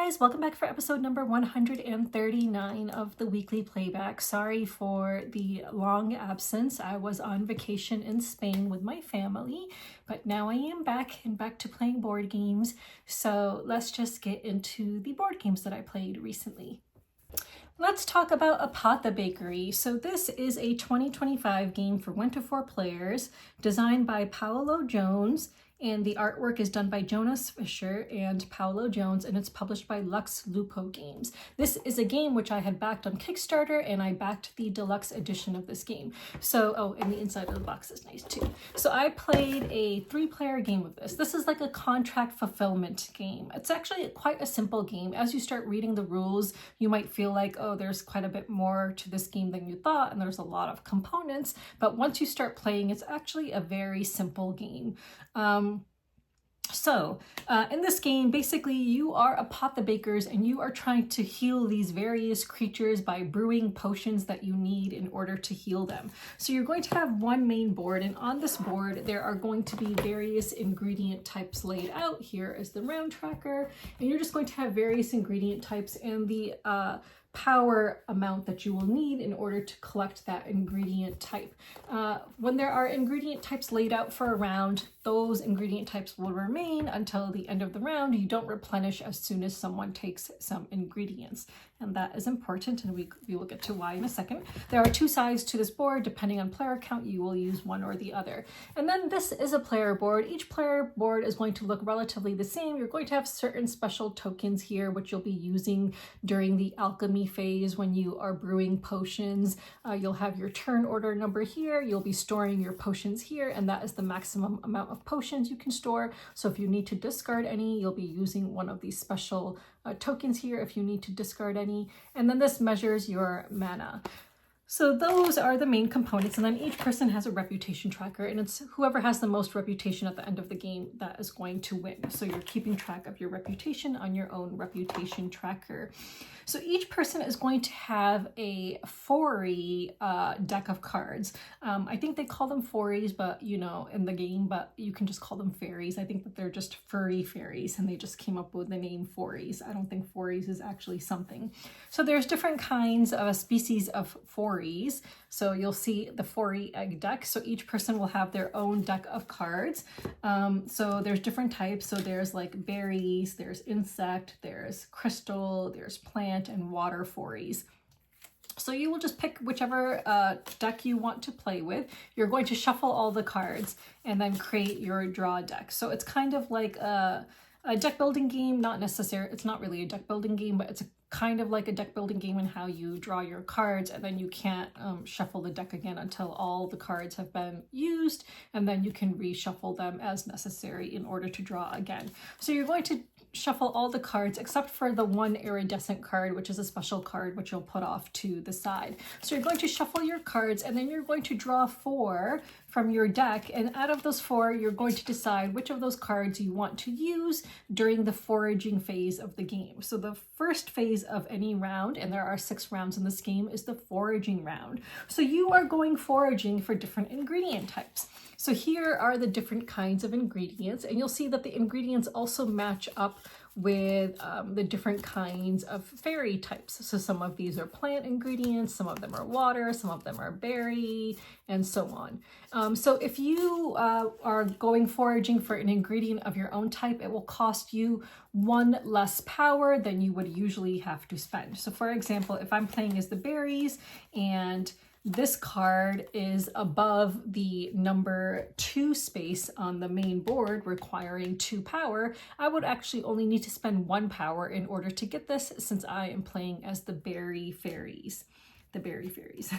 guys, welcome back for episode number 139 of the weekly playback. Sorry for the long absence. I was on vacation in Spain with my family, but now I am back and back to playing board games. So let's just get into the board games that I played recently. Let's talk about Apothebakery. So this is a 2025 game for 1 to 4 players, designed by Paolo Jones, and the artwork is done by Jonas Fischer and Paolo Jones, and it's published by Lux Lupo Games. This is a game which I had backed on Kickstarter, and I backed the deluxe edition of this game. So, oh, and the inside of the box is nice too. So I played a 3-player game of this. This is like a contract fulfillment game. It's actually quite a simple game. As you start reading the rules, you might feel like, oh, there's quite a bit more to this game than you thought, and there's a lot of components. But once you start playing, it's actually a very simple game. In this game, basically you are apothebakers and you are trying to heal these various creatures by brewing potions that you need in order to heal them. So you're going to have one main board, and on this board there are going to be various ingredient types laid out. Here is the round tracker, and you're just going to have various ingredient types and the power amount that you will need in order to collect that ingredient type. When there are ingredient types laid out for a round, those ingredient types will remain until the end of the round. You don't replenish as soon as someone takes some ingredients, and that is important, and we will get to why in a second. There are 2 sides to this board. Depending on player count, you will use one or the other. And then this is a player board. Each player board is going to look relatively the same. You're going to have certain special tokens here, which you'll be using during the alchemy phase when you are brewing potions. You'll have your turn order number here. You'll be storing your potions here, and that is the maximum amount of potions you can store. So if you need to discard any, you'll be using one of these special tokens here if you need to discard any. And then this measures your mana. So those are the main components, and then each person has a reputation tracker, and it's whoever has the most reputation at the end of the game that is going to win. So you're keeping track of your reputation on your own reputation tracker. So each person is going to have a 4-y deck of cards. I think they call them 4-ys, but you know, in the game, but you can just call them fairies. I think that they're just furry fairies, and they just came up with the name 4-ys. I don't think 4-ys is actually something. So there's different kinds of species of 4-ys. So you'll see the 4-y egg deck. So each person will have their own deck of cards. So there's different types. So there's like berries, there's insect, there's crystal, there's plant, and water 4-ys. So you will just pick whichever deck you want to play with. You're going to shuffle all the cards and then create your draw deck. So it's kind of like a deck building game, not necessarily, it's not really a deck building game, but it's kind of like a deck building game in how you draw your cards, and then you can't shuffle the deck again until all the cards have been used, and then you can reshuffle them as necessary in order to draw again. So you're going to shuffle all the cards except for the one iridescent card, which is a special card which you'll put off to the side. So you're going to shuffle your cards, and then you're going to draw 4 from your deck, and out of those 4 you're going to decide which of those cards you want to use during the foraging phase of the game. So the first phase of any round, and there are 6 rounds in this game, is the foraging round. So you are going foraging for different ingredient types. So here are the different kinds of ingredients, and you'll see that the ingredients also match up with the different kinds of fairy types. So some of these are plant ingredients, some of them are water, some of them are berry, and so on. So if you are going foraging for an ingredient of your own type, it will cost you 1 less power than you would usually have to spend. So for example, if I'm playing as the berries and this card is above the number 2 space on the main board, requiring 2 power, I would actually only need to spend 1 power in order to get this, since I am playing as the berry fairies. The berry fairies.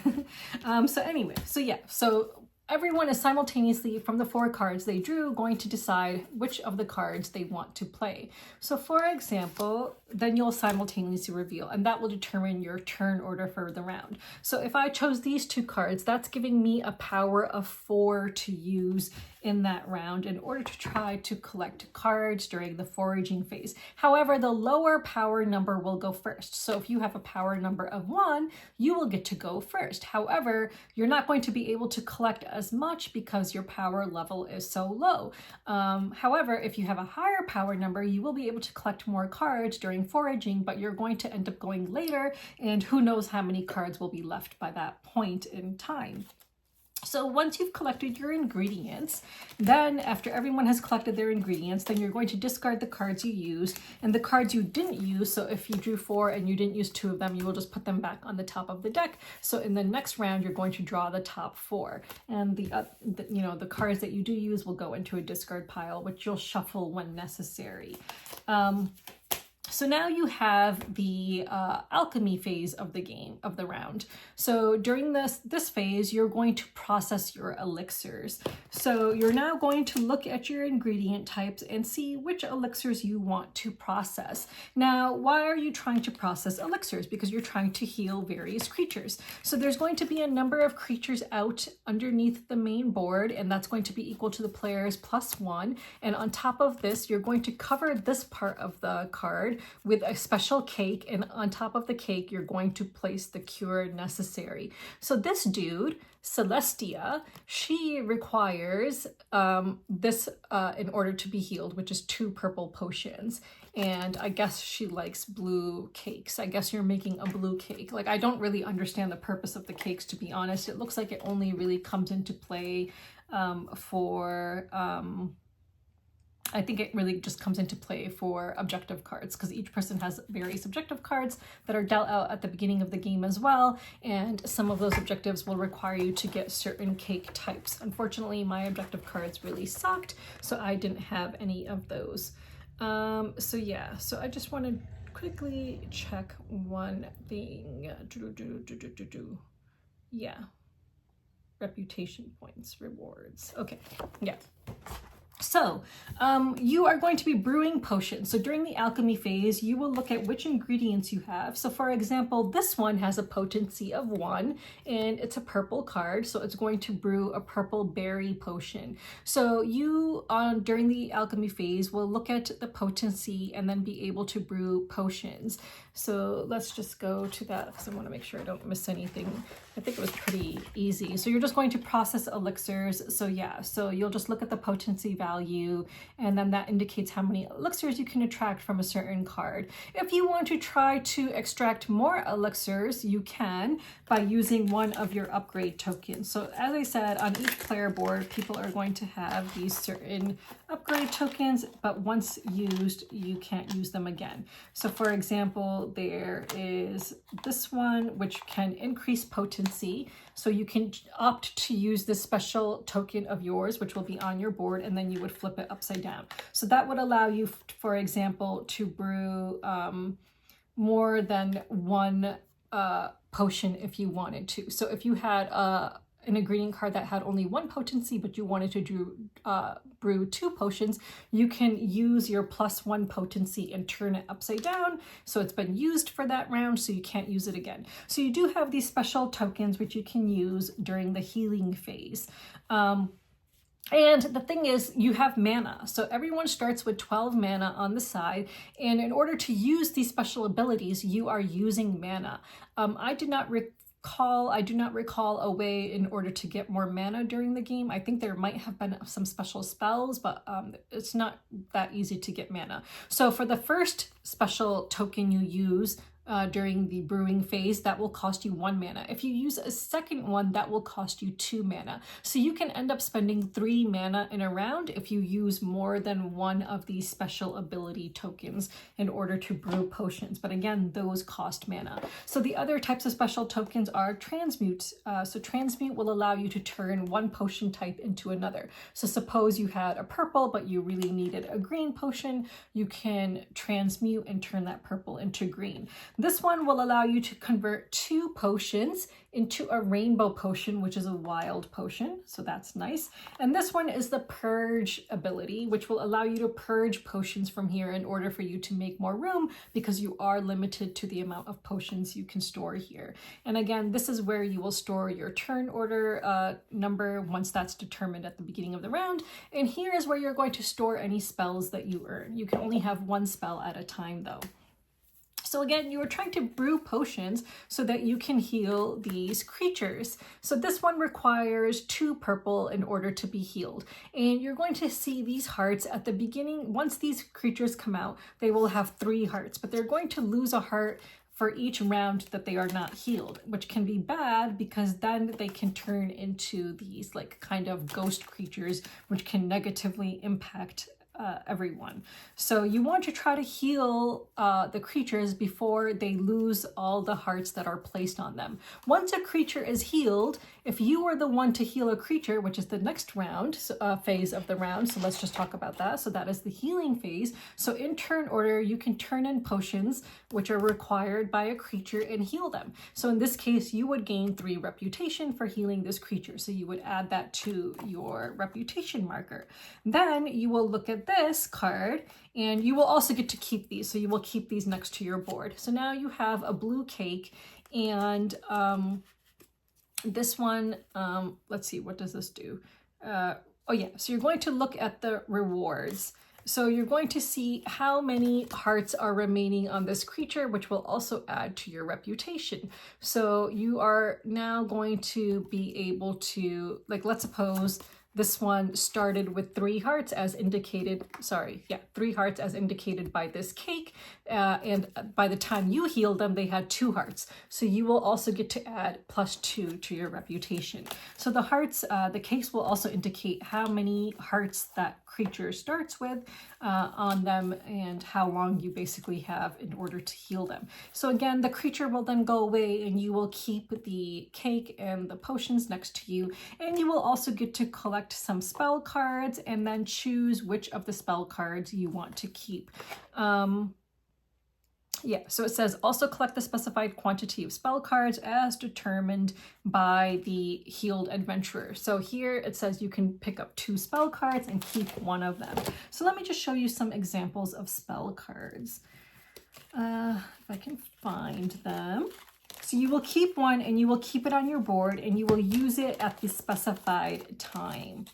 So everyone is simultaneously, from the 4 cards they drew, going to decide which of the cards they want to play. So for example, then you'll simultaneously reveal, and that will determine your turn order for the round. So if I chose these 2 cards, that's giving me a power of 4 to use in that round in order to try to collect cards during the foraging phase. However, the lower power number will go first. So if you have a power number of 1, you will get to go first. However, you're not going to be able to collect as much because your power level is so low. However, if you have a higher power number, you will be able to collect more cards during going foraging, but you're going to end up going later, and who knows how many cards will be left by that point in time. So once you've collected your ingredients, then after everyone has collected their ingredients, then you're going to discard the cards you used, and the cards you didn't use, so if you drew 4 and you didn't use 2 of them, you will just put them back on the top of the deck. So in the next round, you're going to draw the top 4, and the cards that you do use will go into a discard pile, which you'll shuffle when necessary. So now you have the alchemy phase of the game, of the round. So during this phase, you're going to process your elixirs. So you're now going to look at your ingredient types and see which elixirs you want to process. Now, why are you trying to process elixirs? Because you're trying to heal various creatures. So there's going to be a number of creatures out underneath the main board, and that's going to be equal to the player's +1. And on top of this, you're going to cover this part of the card with a special cake, and on top of the cake you're going to place the cure necessary. So this dude, Celestia, she requires this in order to be healed, which is 2 purple potions. And I guess she likes blue cakes. I guess you're making a blue cake. Like, I don't really understand the purpose of the cakes, to be honest. It looks like it only really comes into play I think it really just comes into play for objective cards, because each person has various objective cards that are dealt out at the beginning of the game as well, and some of those objectives will require you to get certain cake types. Unfortunately, my objective cards really sucked, so I didn't have any of those. So yeah, so I just want to quickly check one thing. Yeah, reputation points, rewards. Okay, yeah. So you are going to be brewing potions. So during the alchemy phase, you will look at which ingredients you have. So for example, this one has a potency of 1, and it's a purple card. So it's going to brew a purple berry potion. So you, during the alchemy phase, will look at the potency and then be able to brew potions. So let's just go to that, because I want to make sure I don't miss anything. I think it was pretty easy. So you're just going to process elixirs. So yeah, so you'll just look at the potency value, and then that indicates how many elixirs you can extract from a certain card. If you want to try to extract more elixirs, you can by using one of your upgrade tokens. So as I said, on each player board, people are going to have these certain upgrade tokens, but once used, you can't use them again. So for example, there is this one, which can increase potency. So you can opt to use this special token of yours, which will be on your board, and then you would flip it upside down. So that would allow you, for example, to brew more than 1 potion if you wanted to. So if you had an ingredient card that had only 1 potency, but you wanted to brew 2 potions, you can use your +1 potency and turn it upside down. So it's been used for that round, so you can't use it again. So you do have these special tokens which you can use during the healing phase. And the thing is, you have mana. So everyone starts with 12 mana on the side. And in order to use these special abilities, you are using mana. I do not recall a way in order to get more mana during the game. I think there might have been some special spells, but it's not that easy to get mana. So for the first special token you use, during the brewing phase, that will cost you 1 mana. If you use a second one, that will cost you 2 mana. So you can end up spending 3 mana in a round if you use more than one of these special ability tokens in order to brew potions. But again, those cost mana. So the other types of special tokens are transmute. So transmute will allow you to turn one potion type into another. So suppose you had a purple, but you really needed a green potion, you can transmute and turn that purple into green. This one will allow you to convert 2 potions into a rainbow potion, which is a wild potion. So that's nice. And this one is the purge ability, which will allow you to purge potions from here in order for you to make more room, because you are limited to the amount of potions you can store here. And again, this is where you will store your turn order number once that's determined at the beginning of the round. And here is where you're going to store any spells that you earn. You can only have 1 spell at a time though. So again, you are trying to brew potions so that you can heal these creatures. So this one requires 2 purple in order to be healed. And you're going to see these hearts at the beginning. Once these creatures come out, they will have 3 hearts, but they're going to lose a heart for each round that they are not healed, which can be bad because then they can turn into these like kind of ghost creatures, which can negatively impact everyone. So you want to try to heal the creatures before they lose all the hearts that are placed on them. Once a creature is healed, if you are the one to heal a creature, which is the next round, phase of the round, so let's just talk about that. So that is the healing phase. So in turn order, you can turn in potions which are required by a creature and heal them. So in this case, you would gain 3 reputation for healing this creature. So you would add that to your reputation marker. Then you will look at this card and you will also get to keep these. So you will keep these next to your board. So now you have a blue cake and this one, let's see, what does this do? Oh yeah, so you're going to look at the rewards. So you're going to see how many hearts are remaining on this creature, which will also add to your reputation. So you are now going to be able to, like, let's suppose this one started with 3 hearts as indicated, 3 hearts as indicated by this cake. And by the time you healed them, they had 2 hearts. So you will also get to add +2 to your reputation. So the hearts, the cakes will also indicate how many hearts that creature starts with on them and how long you basically have in order to heal them. So again, the creature will then go away and you will keep the cake and the potions next to you. And you will also get to collect some spell cards and then choose which of the spell cards you want to keep. Yeah, so it says also collect the specified quantity of spell cards as determined by the healed adventurer. So here it says you can pick up 2 spell cards and keep 1 of them. So let me just show you some examples of spell cards. If I can find them. So you will keep 1 and you will keep it on your board and you will use it at the specified time.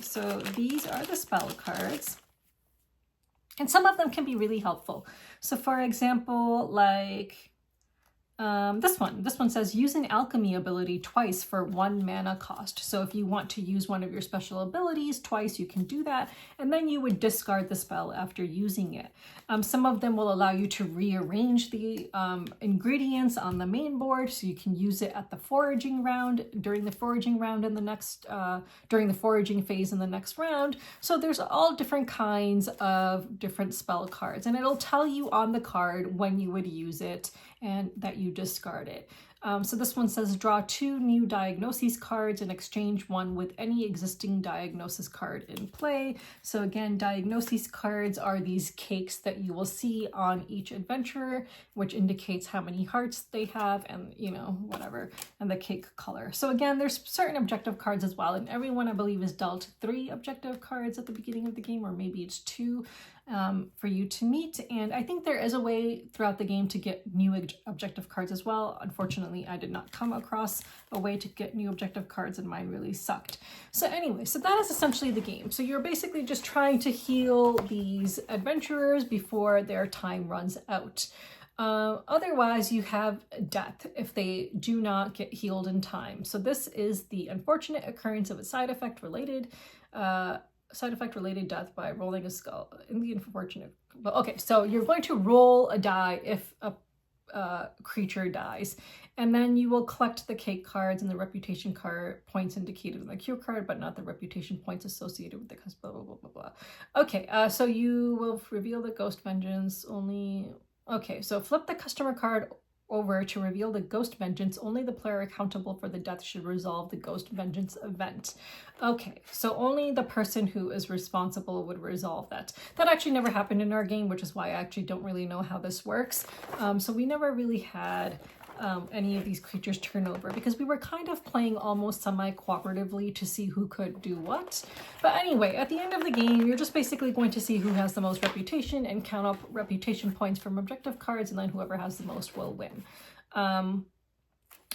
So these are the spell cards. And some of them can be really helpful. So for example, like this one says use an alchemy ability twice for 1 mana cost. So if you want to use one of your special abilities twice, you can do that. And then you would discard the spell after using it. Some of them will allow you to rearrange the ingredients on the main board. So you can use it at the foraging round, during the foraging round in the next, during the foraging phase in the next round. So there's all different kinds of different spell cards. And it'll tell you on the card when you would use it and that you discard it. So this one says draw 2 new diagnoses cards and exchange 1 with any existing diagnosis card in play. So again, diagnoses cards are these cakes that you will see on each adventurer, which indicates how many hearts they have and, you know, whatever, and the cake color. So again, there's certain objective cards as well, and everyone I believe is dealt 3 objective cards at the beginning of the game, or maybe it's 2. For you to meet, and I think there is a way throughout the game to get new objective cards as well. Unfortunately, I did not come across a way to get new objective cards and mine really sucked. So anyway, so that is essentially the game. So you're basically just trying to heal these adventurers before their time runs out. Otherwise, you have death if they do not get healed in time. So this is the unfortunate occurrence of a side effect related death by rolling a skull in the unfortunate. But okay, so you're going to roll a die if a creature dies, and then you will collect the cake cards and the reputation card points indicated on the cue card, but not the reputation points associated with the blah blah blah blah blah. Okay, so you will reveal the ghost vengeance only. Okay, so flip the customer card over to reveal the ghost vengeance. Only the player accountable for the death should resolve the ghost vengeance event. Okay, so only the person who is responsible would resolve that. That actually never happened in our game, which is why I actually don't really know how this works. So we never really had any of these creatures turn over because we were kind of playing almost semi-cooperatively to see who could do what. But anyway, at the end of the game, you're just basically going to see who has the most reputation and count up reputation points from objective cards, and then whoever has the most will win.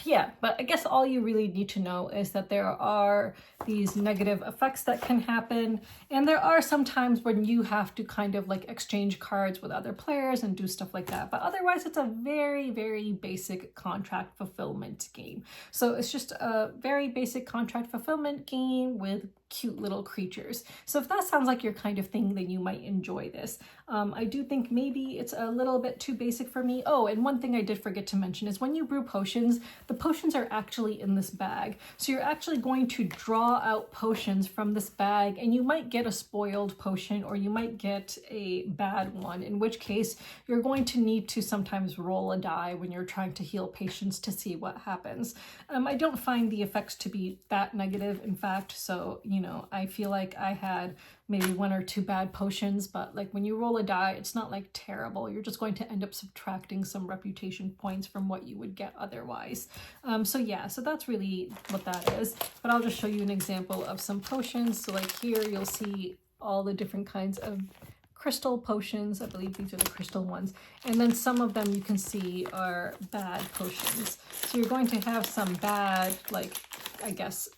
Yeah, but I guess all you really need to know is that there are these negative effects that can happen, and there are some times when you have to kind of like exchange cards with other players and do stuff like that. But otherwise, it's a very, very basic contract fulfillment game. So it's just a very basic contract fulfillment game with cute little creatures. So if that sounds like your kind of thing, then you might enjoy this. I do think maybe it's a little bit too basic for me. Oh, and one thing I did forget to mention is when you brew potions, the potions are actually in this bag. So you're actually going to draw out potions from this bag, and you might get a spoiled potion or you might get a bad one, in which case you're going to need to sometimes roll a die when you're trying to heal patients to see what happens. I don't find the effects to be that negative, in fact, so, you know, I feel like I had maybe 1 or 2 bad potions, but like when you roll a die, it's not like terrible. You're just going to end up subtracting some reputation points from what you would get otherwise. So yeah, so that's really what that is. But I'll just show you an example of some potions. So like here, you'll see all the different kinds of crystal potions. I believe these are the crystal ones. And then some of them you can see are bad potions. So you're going to have some bad, like, I guess,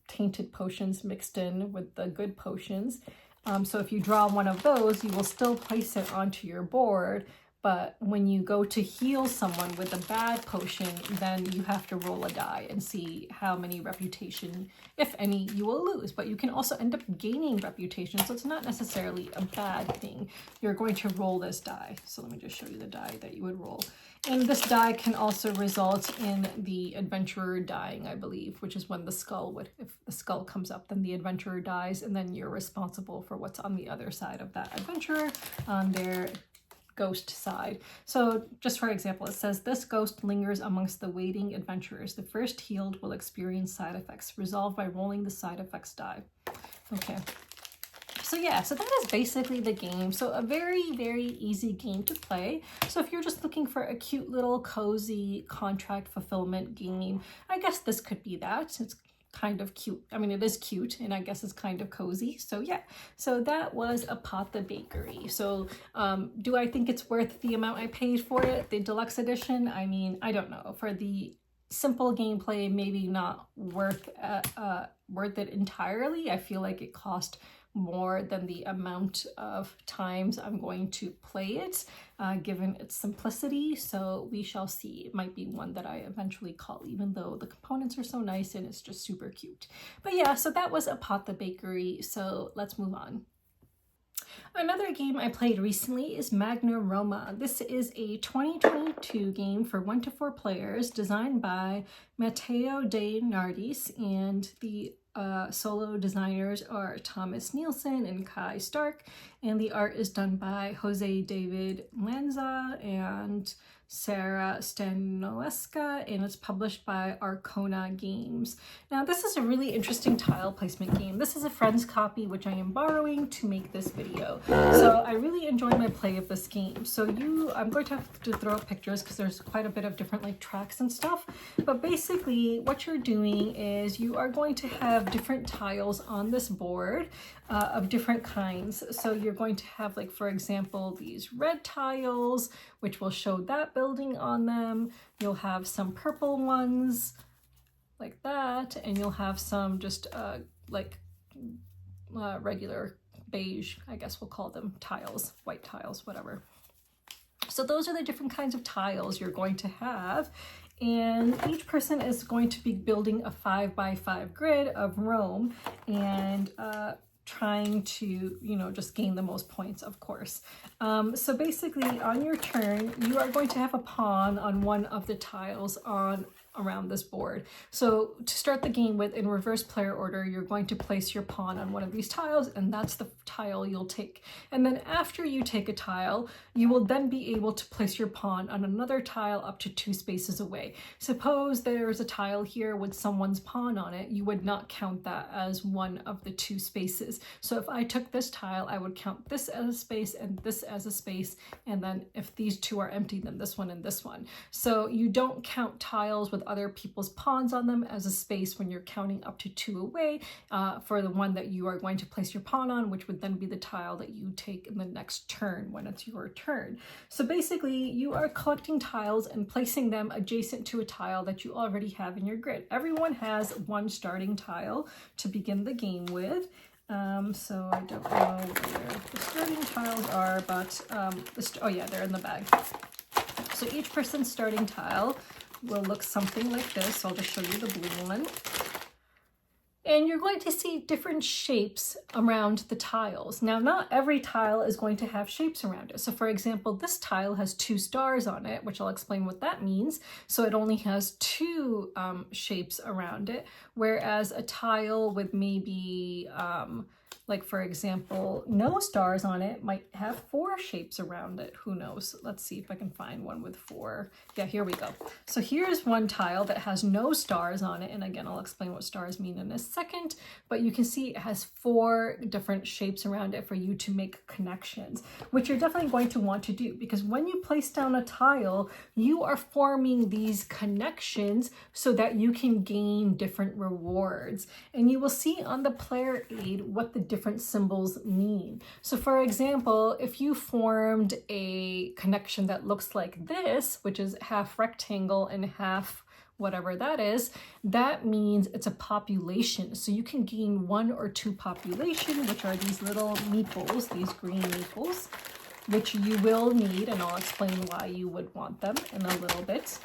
tainted potions mixed in with the good potions. So if you draw one of those, you will still place it onto your board, but when you go to heal someone with a bad potion, then you have to roll a die and see how many reputation, if any, you will lose. But you can also end up gaining reputation, so it's not necessarily a bad thing. You're going to roll this die. So let me just show you the die that you would roll. And this die can also result in the adventurer dying, I believe, which is when the skull would, if the skull comes up, then the adventurer dies, and then you're responsible for what's on the other side of that adventurer on their ghost side. So just for example, it says this ghost lingers amongst the waiting adventurers. The first healed will experience side effects. Resolved by rolling the side effects die. Okay. So yeah, so that is basically the game. So a very, very easy game to play. So if you're just looking for a cute little cozy contract fulfillment game, I guess this could be that. It's kind of cute. I mean, it is cute, and I guess it's kind of cozy. So yeah, so that was Apothebakery. So do I think it's worth the amount I paid for it, the deluxe edition? I mean, I don't know. For the simple gameplay, maybe not worth it entirely. I feel like it cost more than the amount of times I'm going to play it, given its simplicity. So we shall see. It might be one that I eventually call, even though the components are so nice and it's just super cute. But yeah, so that was Apothebakery. So let's move on. Another game I played recently is Magna Roma. This is a 2022 game for 1 to 4 players, designed by Matteo De Nardis, and the solo designers are Thomas Nielsen and Kai Stark, and the art is done by Jose David Lanza and Sarah Stanoleska, and it's published by Arcona Games. Now, this is a really interesting tile placement game. This is a friend's copy, which I am borrowing to make this video. So I really enjoyed my play of this game. So I'm going to have to throw up pictures because there's quite a bit of different like tracks and stuff. But basically what you're doing is you are going to have different tiles on this board of different kinds. So you're going to have, like, for example, these red tiles, which will show that building on them. You'll have some purple ones like that, and you'll have some just regular beige, I guess we'll call them, tiles, white tiles, whatever. So those are the different kinds of tiles you're going to have, and each person is going to be building a 5x5 grid of Rome, and trying to, you know, just gain the most points, of course. So basically on your turn, you are going to have a pawn on one of the tiles around this board. So to start the game with, in reverse player order, you're going to place your pawn on one of these tiles, and that's the tile you'll take. And then after you take a tile, you will then be able to place your pawn on another tile up to 2 spaces away. Suppose there's a tile here with someone's pawn on it, you would not count that as one of the 2 spaces. So if I took this tile, I would count this as a space and this as a space, and then if these 2 are empty, then this one and this one. So you don't count tiles with with other people's pawns on them as a space when you're counting up to 2 away for the one that you are going to place your pawn on, which would then be the tile that you take in the next turn when it's your turn. So basically you are collecting tiles and placing them adjacent to a tile that you already have in your grid. Everyone has one starting tile to begin the game with. So I don't know where the starting tiles are, but oh yeah, they're in the bag. So each person's starting tile will look something like this. So I'll just show you the blue one. And you're going to see different shapes around the tiles. Now, not every tile is going to have shapes around it. So for example, this tile has 2 stars on it, which I'll explain what that means. So it only has 2 shapes around it, whereas a tile with maybe, like for example, no stars on it might have 4 shapes around it. Who knows? Let's see if I can find one with 4. Yeah, here we go. So here's one tile that has no stars on it. And again, I'll explain what stars mean in a second, but you can see it has 4 different shapes around it for you to make connections, which you're definitely going to want to do, because when you place down a tile, you are forming these connections so that you can gain different rewards. And you will see on the player aid what the different symbols mean. So for example, if you formed a connection that looks like this, which is half rectangle and half whatever that is, that means it's a population. So you can gain 1 or 2 population, which are these little meeples, these green meeples, which you will need, and I'll explain why you would want them in a little bit.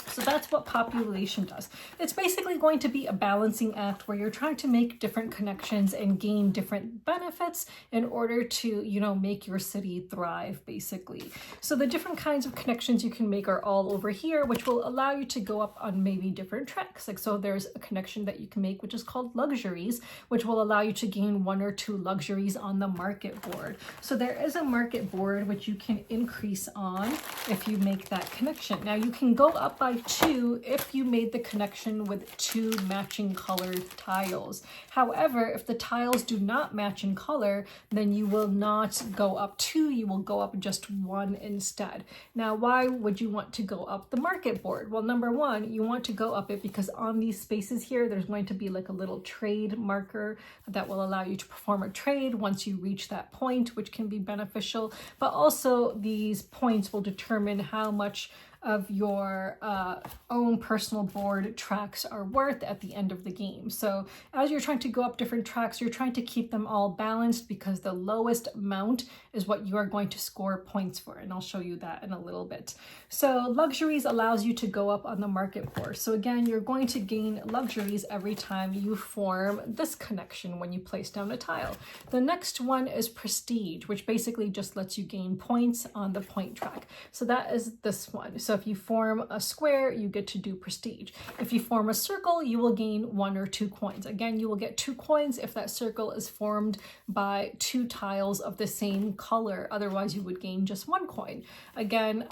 So that's what population does. It's basically going to be a balancing act where you're trying to make different connections and gain different benefits in order to, you know, make your city thrive, basically. So the different kinds of connections you can make are all over here, which will allow you to go up on maybe different tracks. Like, so there's a connection that you can make, which is called luxuries, which will allow you to gain 1 or 2 luxuries on the market board. So there is a market board which you can increase on if you make that connection. Now you can go up by 2 if you made the connection with 2 matching colored tiles. However, if the tiles do not match in color, then you will not go up 2, you will go up just 1 instead. Now, why would you want to go up the market board? Well, number 1, you want to go up it because on these spaces here, there's going to be like a little trade marker that will allow you to perform a trade once you reach that point, which can be beneficial. But also these points will determine how much of your own personal board tracks are worth at the end of the game. So as you're trying to go up different tracks, you're trying to keep them all balanced because the lowest amount is what you are going to score points for. And I'll show you that in a little bit. So luxuries allows you to go up on the market board. So again, you're going to gain luxuries every time you form this connection when you place down a tile. The next one is prestige, which basically just lets you gain points on the point track. So that is this one. So if you form a square, you get to do prestige. If you form a circle, you will gain 1 or 2 coins. Again, you will get 2 coins if that circle is formed by 2 tiles of the same color. Otherwise, you would gain just 1 coin. Again,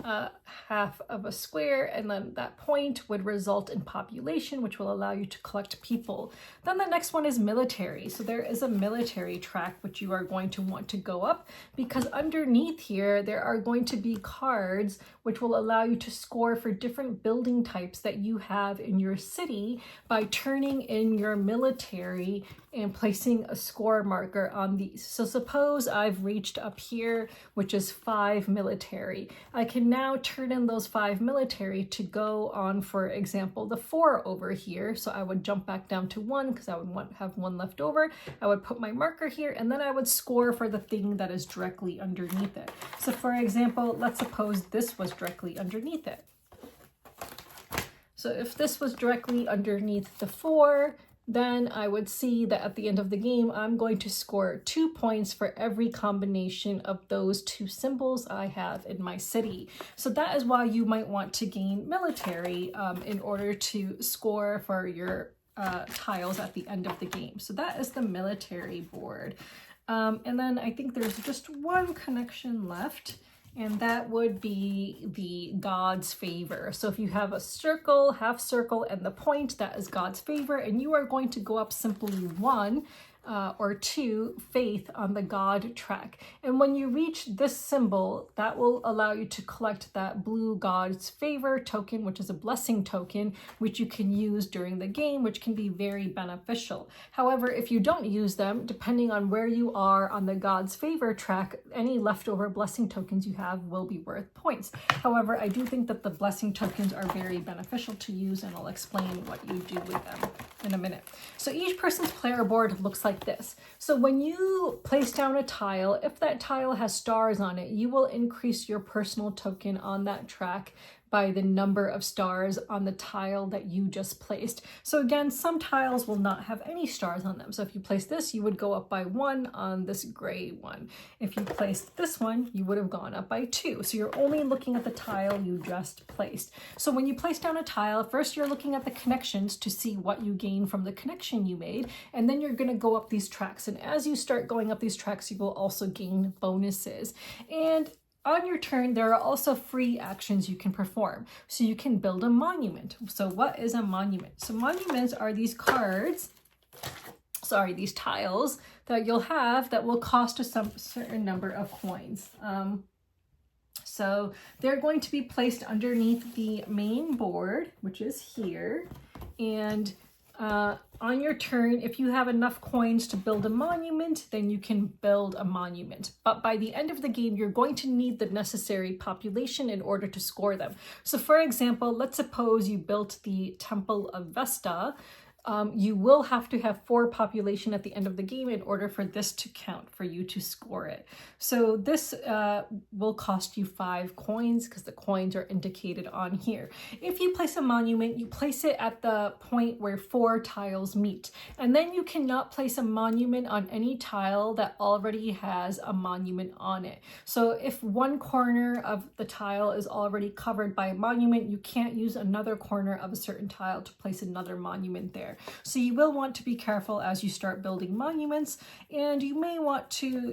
half of a square, and then that point would result in population, which will allow you to collect people. Then the next one is military. So there is a military track which you are going to want to go up, because underneath here, there are going to be cards which will allow you to score for different building types that you have in your city by turning in your military and placing a score marker on these. So suppose I've reached up here, which is 5 military. I can now turn in those 5 military to go on, for example, the 4 over here. So I would jump back down to 1 because I would have 1 left over. I would put my marker here, and then I would score for the thing that is directly underneath it. So for example, let's suppose this was directly underneath it. So if this was directly underneath the 4, then I would see that at the end of the game, I'm going to score 2 points for every combination of those 2 symbols I have in my city. So that is why you might want to gain military in order to score for your tiles at the end of the game. So that is the military board. And then I think there's just 1 connection left, and that would be the God's favor. So if you have a circle, half circle, and the point, that is God's favor, and you are going to go up simply 1 or 2 faith on the God track. And when you reach this symbol, that will allow you to collect that blue God's favor token, which is a blessing token, which you can use during the game, which can be very beneficial. However, if you don't use them, depending on where you are on the God's favor track, any leftover blessing tokens you have will be worth points. However, I do think that the blessing tokens are very beneficial to use, and I'll explain what you do with them in a minute. So each person's player board looks like this. So when you place down a tile, if that tile has stars on it, you will increase your personal token on that track by the number of stars on the tile that you just placed. So again, some tiles will not have any stars on them. So if you place this, you would go up by 1 on this gray one. If you placed this one, you would have gone up by 2. So you're only looking at the tile you just placed. So when you place down a tile, first you're looking at the connections to see what you gain from the connection you made, and then you're going to go up these tracks. And as you start going up these tracks, you will also gain bonuses. And on your turn, there are also free actions you can perform. So you can build a monument. So what is a monument? So monuments are these these tiles that you'll have that will cost a certain number of coins. So they're going to be placed underneath the main board, which is here. And on your turn, if you have enough coins to build a monument, then you can build a monument. But by the end of the game, you're going to need the necessary population in order to score them. So for example, let's suppose you built the Temple of Vesta. You will have to have 4 population at the end of the game in order for this to count, for you to score it. So this will cost you 5 coins because the coins are indicated on here. If you place a monument, you place it at the point where 4 tiles meet. And then you cannot place a monument on any tile that already has a monument on it. So if one corner of the tile is already covered by a monument, you can't use another corner of a certain tile to place another monument there. So you will want to be careful as you start building monuments, and you may want to,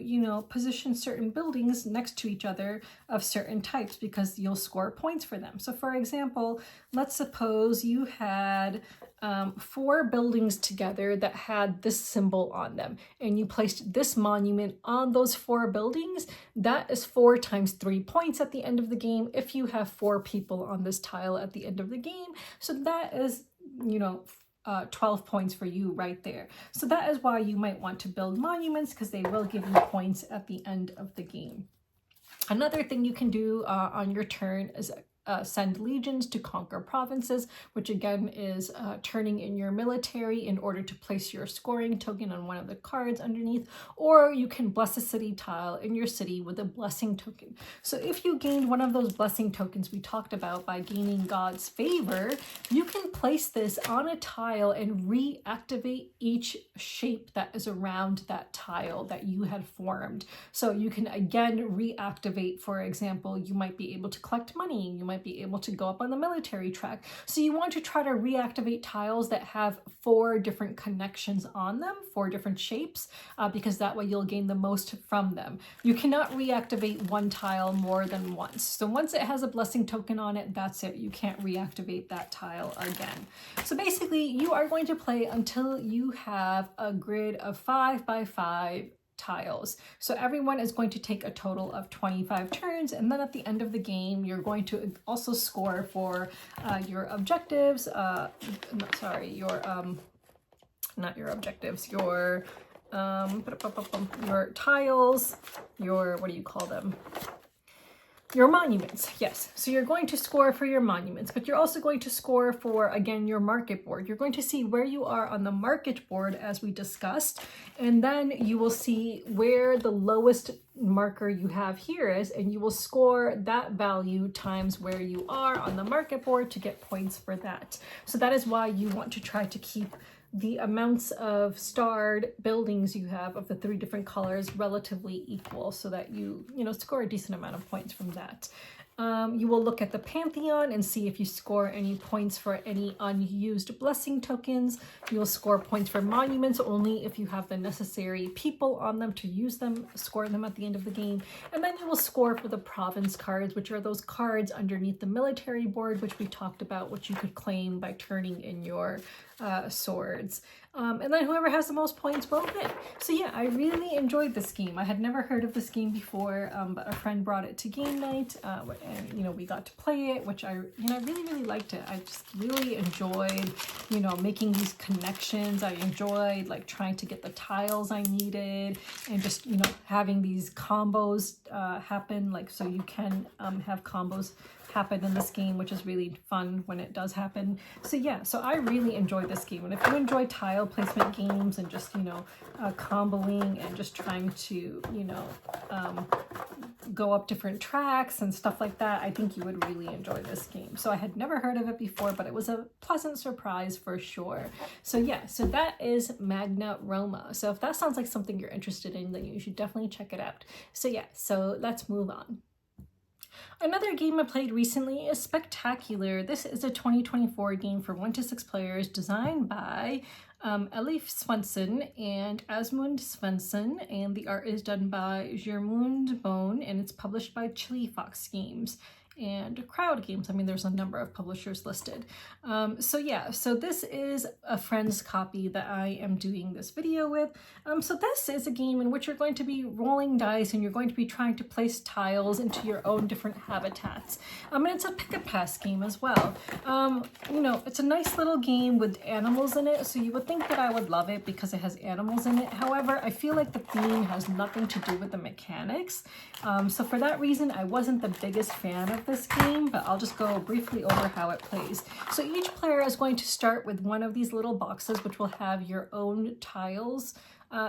position certain buildings next to each other of certain types because you'll score points for them. So for example, let's suppose you had 4 buildings together that had this symbol on them, and you placed this monument on those 4 buildings. That is 4 times 3 points at the end of the game if you have 4 people on this tile at the end of the game. So that is, 12 points for you right there. So that is why you might want to build monuments, because they will give you points at the end of the game. Another thing you can do on your turn is send legions to conquer provinces, which again is turning in your military in order to place your scoring token on one of the cards underneath, or you can bless a city tile in your city with a blessing token. So if you gained one of those blessing tokens we talked about by gaining God's favor, you can place this on a tile and reactivate each shape that is around that tile that you had formed. So you can again reactivate, for example, you might be able to collect money, you might be able to go up on the military track. So you want to try to reactivate tiles that have 4 different connections on them, 4 different shapes, because that way you'll gain the most from them. You cannot reactivate one tile more than once. So once it has a blessing token on it, that's it. You can't reactivate that tile again. So basically, you are going to play until you have a grid of 5 by 5 tiles. So everyone is going to take a total of 25 turns, and then at the end of the game, you're going to also score for your objectives. Not your objectives, your tiles, your, what do you call them? Your monuments, yes. So you're going to score for your monuments, but you're also going to score for, again, your market board. You're going to see where you are on the market board, as we discussed, and then you will see where the lowest marker you have here is, and you will score that value times where you are on the market board to get points for that. So that is why you want to try to keep the amounts of starred buildings you have of the 3 different colors relatively equal, so that you score a decent amount of points from that. You will look at the Pantheon and see if you score any points for any unused blessing tokens. You'll score points for monuments only if you have the necessary people on them to use them, score them at the end of the game. And then you will score for the province cards, which are those cards underneath the military board, which we talked about, which you could claim by turning in your swords. And then whoever has the most points will win. So yeah, I really enjoyed this game. I had never heard of this game before, but a friend brought it to game night, and you know, we got to play it, which I really liked it. I just really enjoyed, you know, making these connections. I enjoyed like trying to get the tiles I needed, and just, you know, having these combos happen, like, so you can have combos happen in this game, which is really fun when it does happen. So yeah, so I really enjoyed this game, and if you enjoy tile placement games and just, you know, comboing and just trying to, you know, go up different tracks and stuff like that, I think you would really enjoy this game. So I had never heard of it before, but it was a pleasant surprise for sure. So yeah, so that is Magna Roma. So if that sounds like something you're interested in, then you should definitely check it out. So yeah, so let's move on. Another game I played recently is Spectacular. This is a 2024 game for 1 to 6 players, designed by Elif Svensson and Asmund Svensson, and the art is done by Jermund Bone, and it's published by Chili Fox Games and Crowd Games. I mean, there's a number of publishers listed. So yeah, so this is a friend's copy that I am doing this video with. So this is a game in which you're going to be rolling dice and you're going to be trying to place tiles into your own different habitats. And it's a pick and pass game as well. You know, it's a nice little game with animals in it, so you would think that I would love it because it has animals in it. However, I feel like the theme has nothing to do with the mechanics. So for that reason, I wasn't the biggest fan of this game, but I'll just go briefly over how it plays. So each player is going to start with one of these little boxes, which will have your own tiles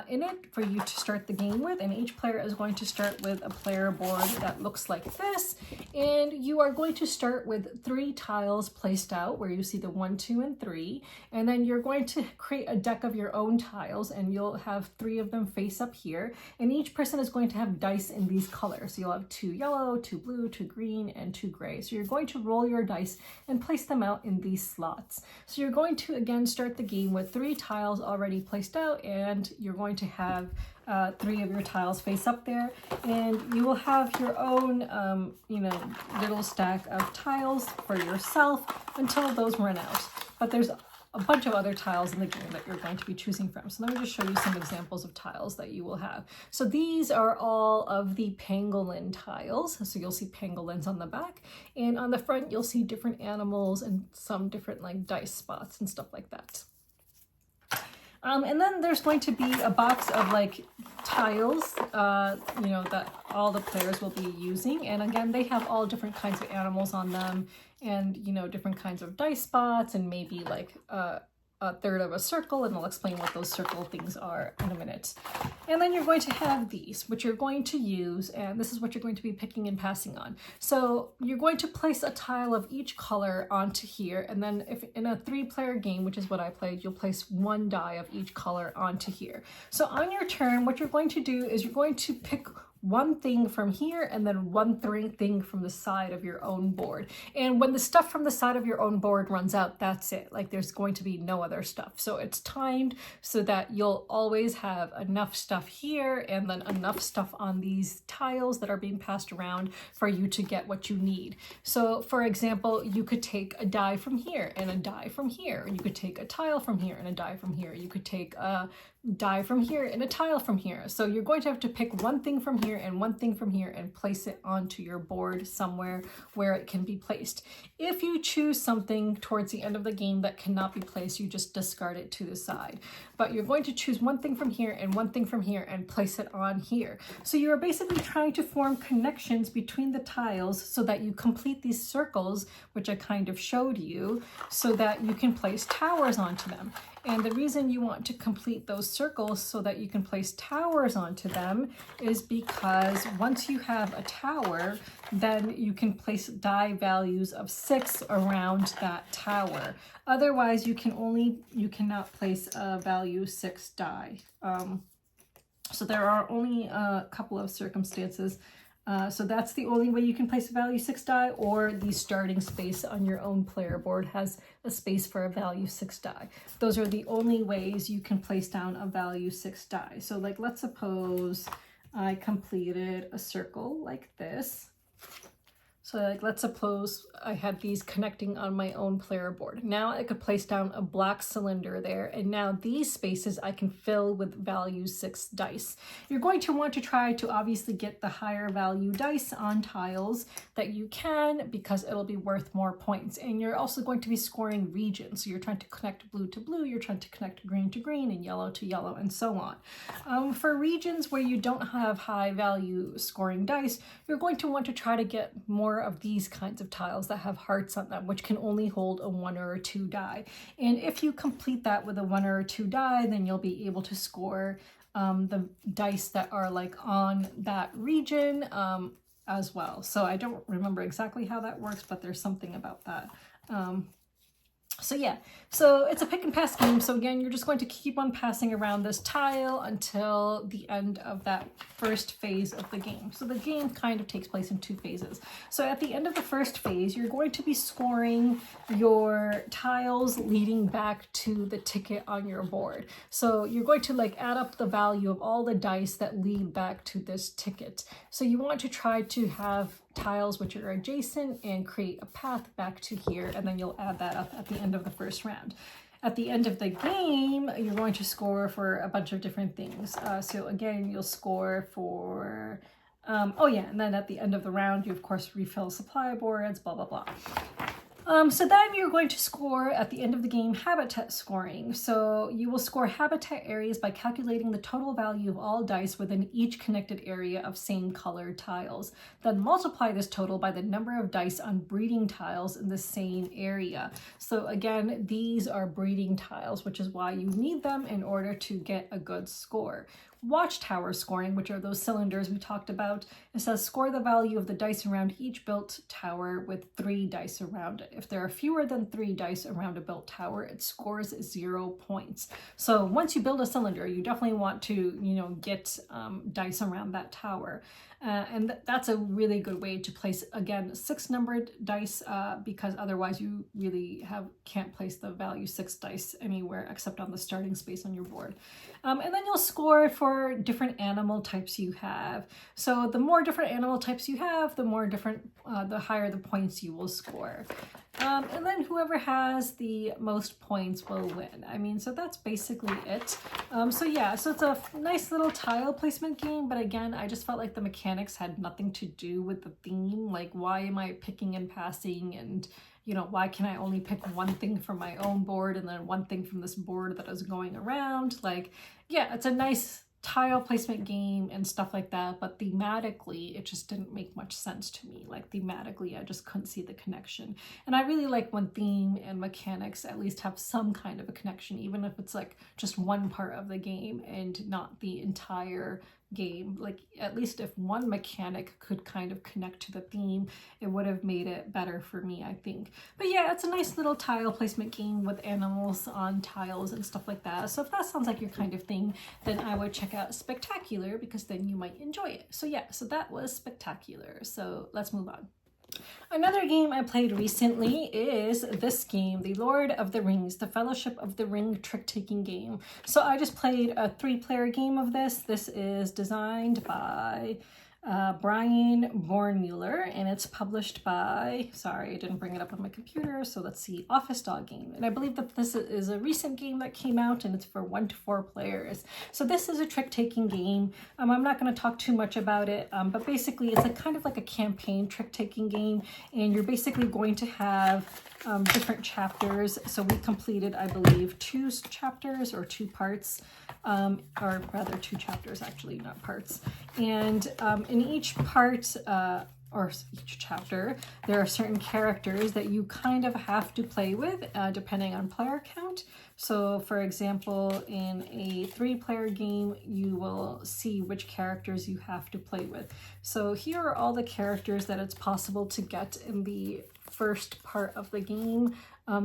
in it for you to start the game with, and each player is going to start with a player board that looks like this, and you are going to start with 3 tiles placed out where you see the 1, 2, and 3, and then you're going to create a deck of your own tiles, and you'll have 3 of them face up here, and each person is going to have dice in these colors. So you'll have 2 yellow, 2 blue, 2 green, and 2 gray. So you're going to roll your dice and place them out in these slots. So you're going to again start the game with 3 tiles already placed out, and you're going to have 3 of your tiles face up there, and you will have your own you know, little stack of tiles for yourself until those run out. But there's a bunch of other tiles in the game that you're going to be choosing from. So let me just show you some examples of tiles that you will have. So these are all of the pangolin tiles. So you'll see pangolins on the back, and on the front you'll see different animals and some different like dice spots and stuff like that. And then there's going to be a box of like tiles, you know, that all the players will be using. And again, they have all different kinds of animals on them, and, you know, different kinds of dice spots, and maybe like a third of a circle, and I'll explain what those circle things are in a minute. And then you're going to have these, which you're going to use, and this is what you're going to be picking and passing on. So you're going to place a tile of each color onto here, and then if in a 3-player game, which is what I played, you'll place 1 die of each color onto here. So on your turn, what you're going to do is you're going to pick 1 thing from here and then 1 thing from the side of your own board. And when the stuff from the side of your own board runs out, that's it. Like, there's going to be no other stuff. So it's timed so that you'll always have enough stuff here and then enough stuff on these tiles that are being passed around for you to get what you need. So for example, you could take a die from here and a die from here. You could take a tile from here and a die from here. You could take a die from here and a tile from here. So you're going to have to pick 1 thing from here and 1 thing from here and place it onto your board somewhere where it can be placed. If you choose something towards the end of the game that cannot be placed, you just discard it to the side. But you're going to choose 1 thing from here and 1 thing from here and place it on here. So you're basically trying to form connections between the tiles so that you complete these circles, which I kind of showed you, so that you can place towers onto them. And the reason you want to complete those circles so that you can place towers onto them is because once you have a tower, then you can place die values of 6 around that tower. Otherwise, you cannot place a value 6 die. So there are only a couple of circumstances. So that's the only way you can place a value 6 die, or the starting space on your own player board has a space for a value 6 die. Those are the only ways you can place down a value 6 die. So like, let's suppose I completed a circle like this. So like, let's suppose I had these connecting on my own player board. Now I could place down a black cylinder there, and now these spaces I can fill with value 6 dice. You're going to want to try to obviously get the higher value dice on tiles that you can, because it'll be worth more points. And you're also going to be scoring regions. So you're trying to connect blue to blue, you're trying to connect green to green, and yellow to yellow, and so on. For regions where you don't have high value scoring dice, you're going to want to try to get more of these kinds of tiles that have hearts on them, which can only hold a 1 or a 2 die. And if you complete that with a 1 or a 2 die, then you'll be able to score the dice that are like on that region as well. So I don't remember exactly how that works, but there's something about that. So yeah, so it's a pick and pass game. So again, you're just going to keep on passing around this tile until the end of that first phase of the game. So the game kind of takes place in 2 phases. So at the end of the first phase, you're going to be scoring your tiles leading back to the ticket on your board. So you're going to like add up the value of all the dice that lead back to this ticket. So you want to try to have tiles which are adjacent and create a path back to here, and then you'll add that up at the end of the first round. At the end of the game, you're going to score for a bunch of different things. So again, you'll score for, oh yeah, and then at the end of the round, you of course refill supply boards, blah, blah, blah. So then you're going to score at the end of the game habitat scoring. So you will score habitat areas by calculating the total value of all dice within each connected area of same colored tiles. Then multiply this total by the number of dice on breeding tiles in the same area. So again, these are breeding tiles, which is why you need them in order to get a good score. Watchtower scoring, which are those cylinders we talked about, it says score the value of the dice around each built tower with 3 dice around it. If there are fewer than 3 dice around a built tower, it scores 0 points. So once you build a cylinder, you definitely want to, get dice around that tower. And that's a really good way to place, again, 6 numbered dice, because otherwise you really can't place the value 6 dice anywhere except on the starting space on your board. And then you'll score for different animal types you have. So the more different animal types you have, the higher the points you will score. And then whoever has the most points will win. I mean, so that's basically it. So yeah, so it's a nice little tile placement game, but again, I just felt like the mechanics had nothing to do with the theme. Like, why am I picking and passing, and why can I only pick one thing from my own board and then one thing from this board that is going around? Like, yeah, it's a nice tile placement game and stuff like that, but thematically it just didn't make much sense to me. Like, thematically I just couldn't see the connection, and I really like when theme and mechanics at least have some kind of a connection, even if it's like just one part of the game and not the entire game. Like, at least if one mechanic could kind of connect to the theme, it would have made it better for me, I think. But yeah, it's a nice little tile placement game with animals on tiles and stuff like that. So if that sounds like your kind of thing, then I would check out Spectacular, because then you might enjoy it. So yeah, so that was Spectacular. So let's move on. Another game I played recently is this game, The Lord of the Rings, the Fellowship of the Ring trick-taking game. So I just played a 3-player game of this. This is designed by Brian Bornmuller, and it's published by, sorry, I didn't bring it up on my computer, so let's see, Office Dog Game. And I believe that this is a recent game that came out, and it's for 1 to 4 players. So this is a trick-taking game. I'm not going to talk too much about it, but basically it's kind of like a campaign trick-taking game, and you're basically going to have different chapters. So we completed, I believe, 2 chapters or 2 parts, or rather 2 chapters actually, not parts. And in each part, or each chapter, there are certain characters that you kind of have to play with depending on player count. So for example, in a 3-player game, you will see which characters you have to play with. So here are all the characters that it's possible to get in the first part of the game.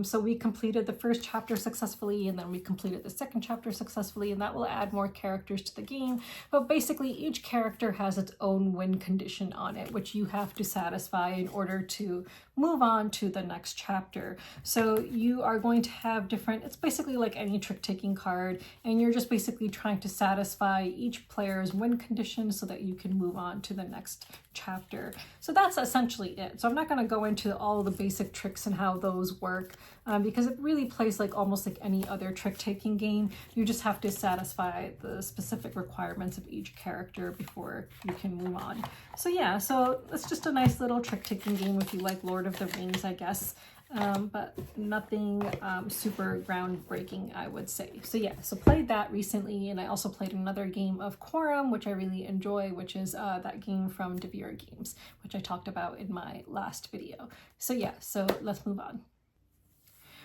So we completed the first chapter successfully, and then we completed the second chapter successfully, and that will add more characters to the game. But basically each character has its own win condition on it, which you have to satisfy in order to move on to the next chapter. So you are going to have different, it's basically like any trick-taking card, and you're just basically trying to satisfy each player's win condition so that you can move on to the next chapter. So that's essentially it. So I'm not going to go into all the basic tricks and how those work, because it really plays like almost like any other trick-taking game. You just have to satisfy the specific requirements of each character before you can move on. So yeah, so it's just a nice little trick-taking game if you like Lord of the Rings, I guess. But nothing super groundbreaking, I would say. So yeah, so played that recently, and I also played another game of Quorum, which I really enjoy, which is that game from Devir Games, which I talked about in my last video. So yeah, so let's move on.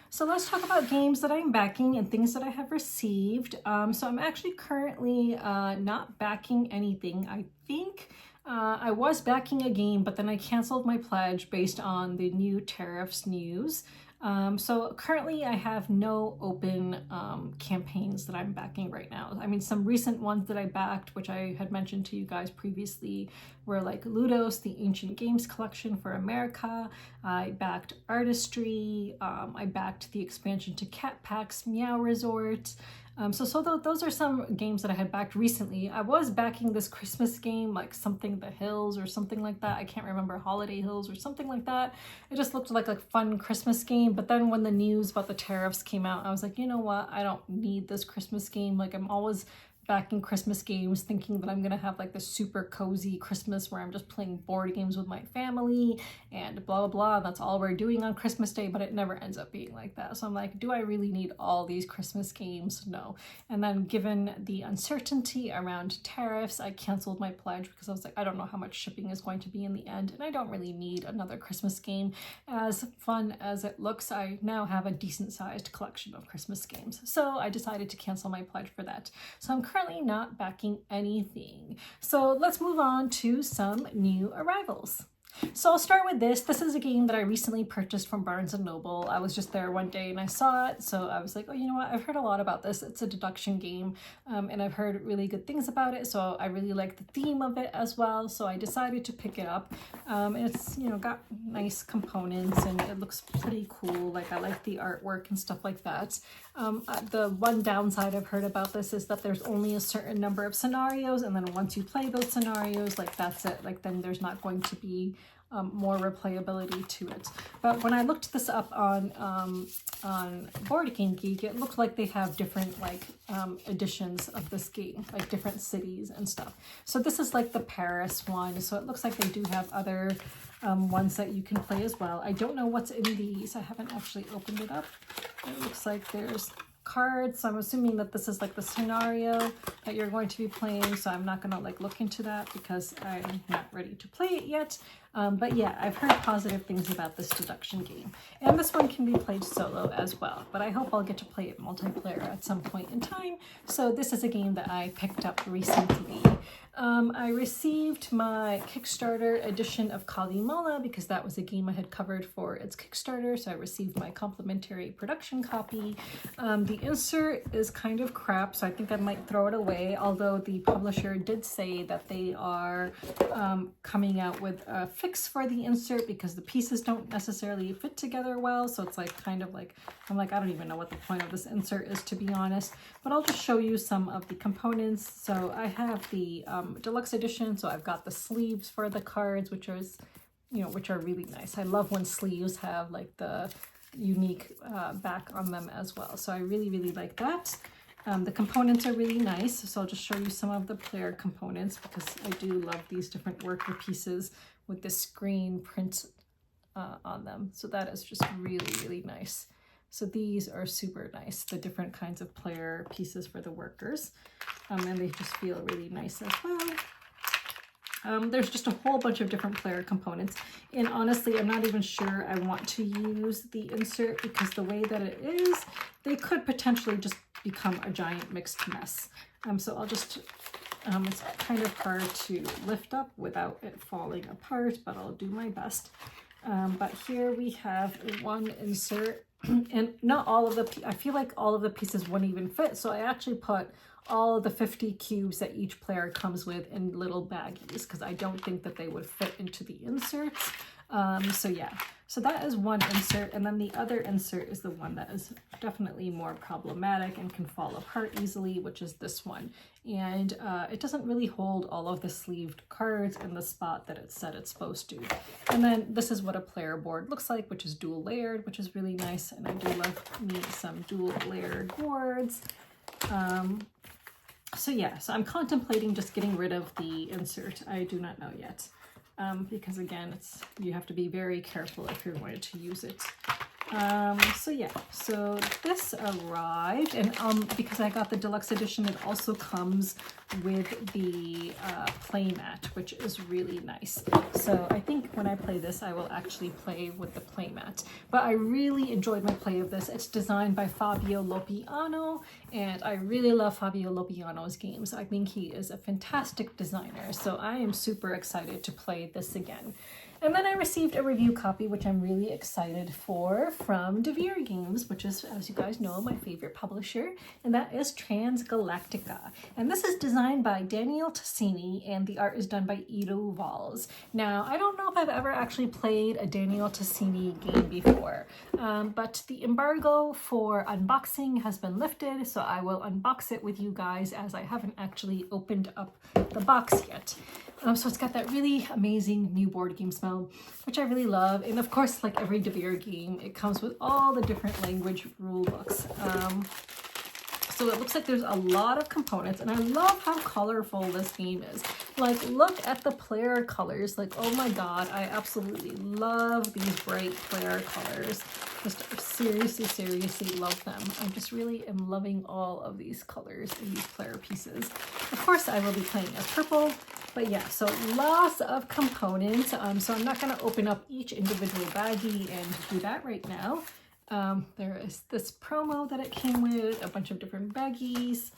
So let's talk about games that I'm backing and things that I have received. So I'm actually currently not backing anything, I think. I was backing a game, but then I canceled my pledge based on the new tariffs news. So currently I have no open campaigns that I'm backing right now. I mean, some recent ones that I backed, which I had mentioned to you guys previously, were like Ludos, the Ancient Games Collection for America. I backed Artistry. I backed the expansion to Cat Pack's Meow Resort. So those are some games that I had backed recently. I was backing this Christmas game, like something The Hills or something like that. I can't remember, Holiday Hills or something like that. It just looked like a fun Christmas game. But then when the news about the tariffs came out, I was like, you know what? I don't need this Christmas game. Like, I'm always back in Christmas games thinking that I'm gonna have like this super cozy Christmas where I'm just playing board games with my family and blah blah blah, and that's all we're doing on Christmas Day, but it never ends up being like that. So I'm like, do I really need all these Christmas games? No. And then given the uncertainty around tariffs, I canceled my pledge because I was like, I don't know how much shipping is going to be in the end, and I don't really need another Christmas game. As fun as it looks, I now have a decent sized collection of Christmas games, so I decided to cancel my pledge for that. So I'm currently not backing anything. So let's move on to some new arrivals. So I'll start with this. This is a game that I recently purchased from Barnes & Noble. I was just there one day and I saw it, so I was like, oh, you know what? I've heard a lot about this. It's a deduction game, and I've heard really good things about it, so I really like the theme of it as well, so I decided to pick it up. It's, you know, got nice components and it looks pretty cool. Like, I like the artwork and stuff like that. The one downside I've heard about this is that there's only a certain number of scenarios, and then once you play those scenarios, like, that's it. Like, then there's not going to be more replayability to it. But when I looked this up on Board Game Geek, it looked like they have different like editions of this game, like different cities and stuff. So this is like the Paris one, so it looks like they do have other ones that you can play as well. I don't know what's in these. I haven't actually opened it up. It looks like there's cards, so I'm assuming that this is like the scenario that you're going to be playing, so I'm not gonna like look into that because I'm not ready to play it yet. But yeah, I've heard positive things about this deduction game, and this one can be played solo as well, but I hope I'll get to play it multiplayer at some point in time. So this is a game that I picked up recently. I received my Kickstarter edition of Calimala because that was a game I had covered for its Kickstarter, so I received my complimentary production copy. The insert is kind of crap, so I think I might throw it away, although the publisher did say that they are coming out with a fix for the insert because the pieces don't necessarily fit together well, so it's like kind of like, I'm like, I don't even know what the point of this insert is, to be honest, but I'll just show you some of the components. So I have the deluxe edition, so I've got the sleeves for the cards, which is, you know, which are really nice. I love when sleeves have like the unique back on them as well, so I really like that. The components are really nice, so I'll just show you some of the player components because I do love these different worker pieces with the screen print on them. So that is just really nice. So these are super nice, the different kinds of player pieces for the workers, and they just feel really nice as well. There's just a whole bunch of different player components, and honestly, I'm not even sure I want to use the insert because the way that it is, they could potentially just become a giant mixed mess. So I'll just, it's kind of hard to lift up without it falling apart, but I'll do my best. But here we have one insert And not all of the, I feel like all of the pieces wouldn't even fit. So I actually put all of the 50 cubes that each player comes with in little baggies because I don't think that they would fit into the inserts. So yeah, so that is one insert, and then the other insert is the one that is definitely more problematic and can fall apart easily, which is this one. And it doesn't really hold all of the sleeved cards in the spot that it said it's supposed to. And then this is what a player board looks like, which is dual layered, which is really nice. And I do love me some dual layered boards. So yeah, so I'm contemplating just getting rid of the insert. I do not know yet. Because again, you have to be very careful if you're going to use it. So yeah, so this arrived, and because I got the deluxe edition, it also comes with the playmat, which is really nice. So I think when I play this, I will actually play with the playmat. But I really enjoyed my play of this. It's designed by Fabio Lopiano, and I really love Fabio Lopiano's games. I think he is a fantastic designer, so I am super excited to play this again. And then I received a review copy, which I'm really excited for, from Devir Games, which is, as you guys know, my favorite publisher, and that is Transgalactica. And this is designed by Daniel Tassini, and the art is done by Ido Valls. Now, I don't know if I've ever actually played a Daniel Tassini game before, but the embargo for unboxing has been lifted, so I will unbox it with you guys as I haven't actually opened up the box yet. So it's got that really amazing new board game smell, which I really love. And of course, like every Devir game, it comes with all the different language rule books. So it looks like there's a lot of components, and I love how colorful this game is. Like, look at the player colors. Like, oh my god, I absolutely love these bright player colors. Just seriously love them. I just really am loving all of these colors in these player pieces. Of course, I will be playing as purple. But yeah, so lots of components. So I'm not going to open up each individual baggie and do that right now. There is this promo that it came with, a bunch of different baggies.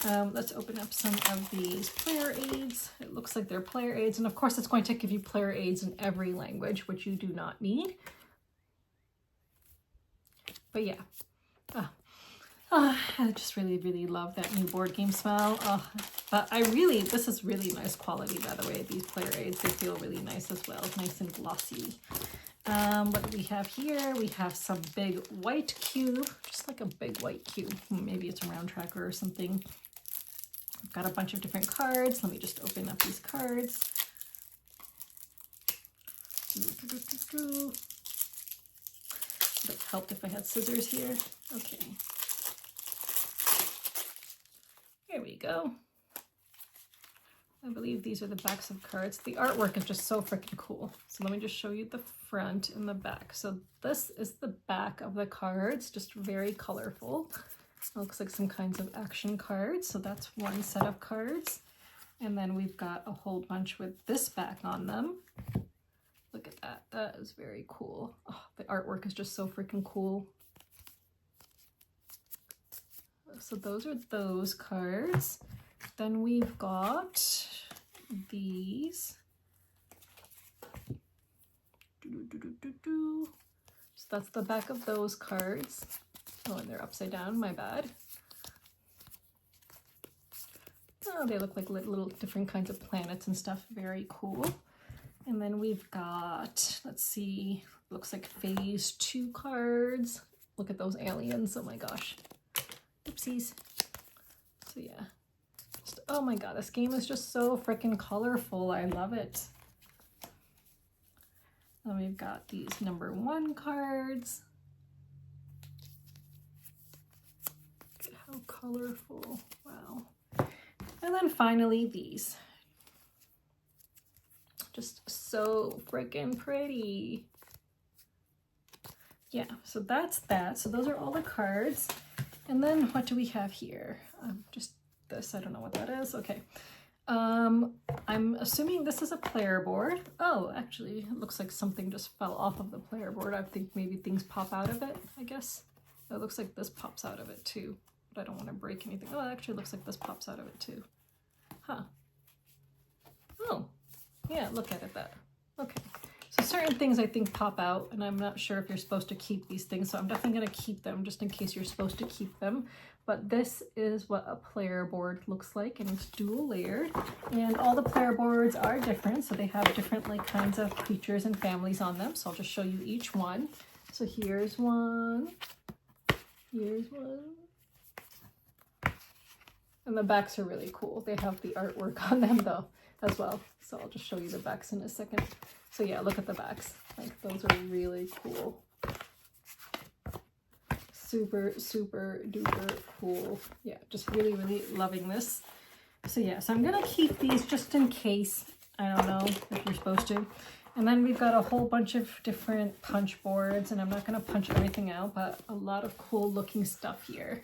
Let's open up some of these player aids. It looks like they're player aids. And of course, it's going to give you player aids in every language, which you do not need. But yeah. I just really love that new board game smell. But this is really nice quality, by the way. These player aids, they feel really nice as well. Nice and glossy. What do we have here? We have some big white cube, just like a big white cube. Maybe it's a round tracker or something. I've got a bunch of different cards. Let me just open up these cards. Would it help if I had scissors here? Okay. Here we go. I believe these are the backs of cards. The artwork is just so freaking cool. So let me just show you the front and the back. So this is the back of the cards, just very colorful. Looks like some kinds of action cards. So that's one set of cards. And then we've got a whole bunch with this back on them. Look at that. That is very cool. Oh, the artwork is just so freaking cool. So those are those cards. Then we've got these. So that's the back of those cards. Oh, and they're upside down, my bad. Oh, they look like little different kinds of planets and stuff. Very cool. And then we've got, let's see, looks like phase 2 cards. Look at those aliens. Oh my gosh. Oopsies. So yeah. Oh my god, this game is just so freaking colorful. I love it. Then we've got these number 1 cards. Look at how colorful. Wow. And then finally these. Just so freaking pretty. Yeah, so that's that. So those are all the cards. And then what do we have here? Just this, I don't know what that is. Okay. I'm assuming this is a player board. Oh, actually, it looks like something just fell off of the player board. I think maybe things pop out of it, I guess. It looks like this pops out of it too, but I don't want to break anything. Oh, it actually looks like this pops out of it too. Huh. Oh, yeah, look at it that. Okay. So certain things I think pop out, and I'm not sure if you're supposed to keep these things, so I'm definitely going to keep them just in case you're supposed to keep them. But this is what a player board looks like, and it's dual layered, and all the player boards are different, so they have different like kinds of creatures and families on them. So I'll just show you each one. So here's one, here's one, and the backs are really cool. They have the artwork on them though as well, so I'll just show you the backs in a second. So yeah, look at the backs, like those are really cool. Super, super duper cool. Yeah, just really, really loving this. So yeah, so I'm gonna keep these just in case. I don't know if you're supposed to. And then we've got a whole bunch of different punch boards, and I'm not gonna punch everything out, but a lot of cool looking stuff here.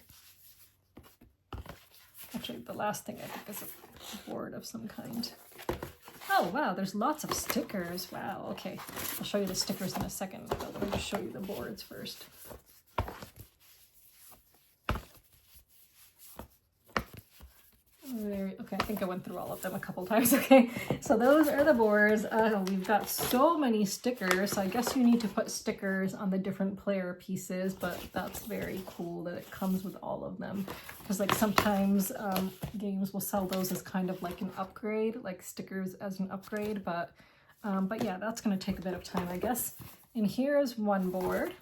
Actually, the last thing I think is a board of some kind. Oh wow, there's lots of stickers. Wow, okay. I'll show you the stickers in a second, but let me just show you the boards first. Okay, I think I went through all of them a couple times. Okay, so those are the boards. We've got so many stickers, so I guess you need to put stickers on the different player pieces, but that's very cool that it comes with all of them, because like sometimes games will sell those as kind of like an upgrade, like stickers as an upgrade, but yeah, that's going to take a bit of time, I guess. And here is one board.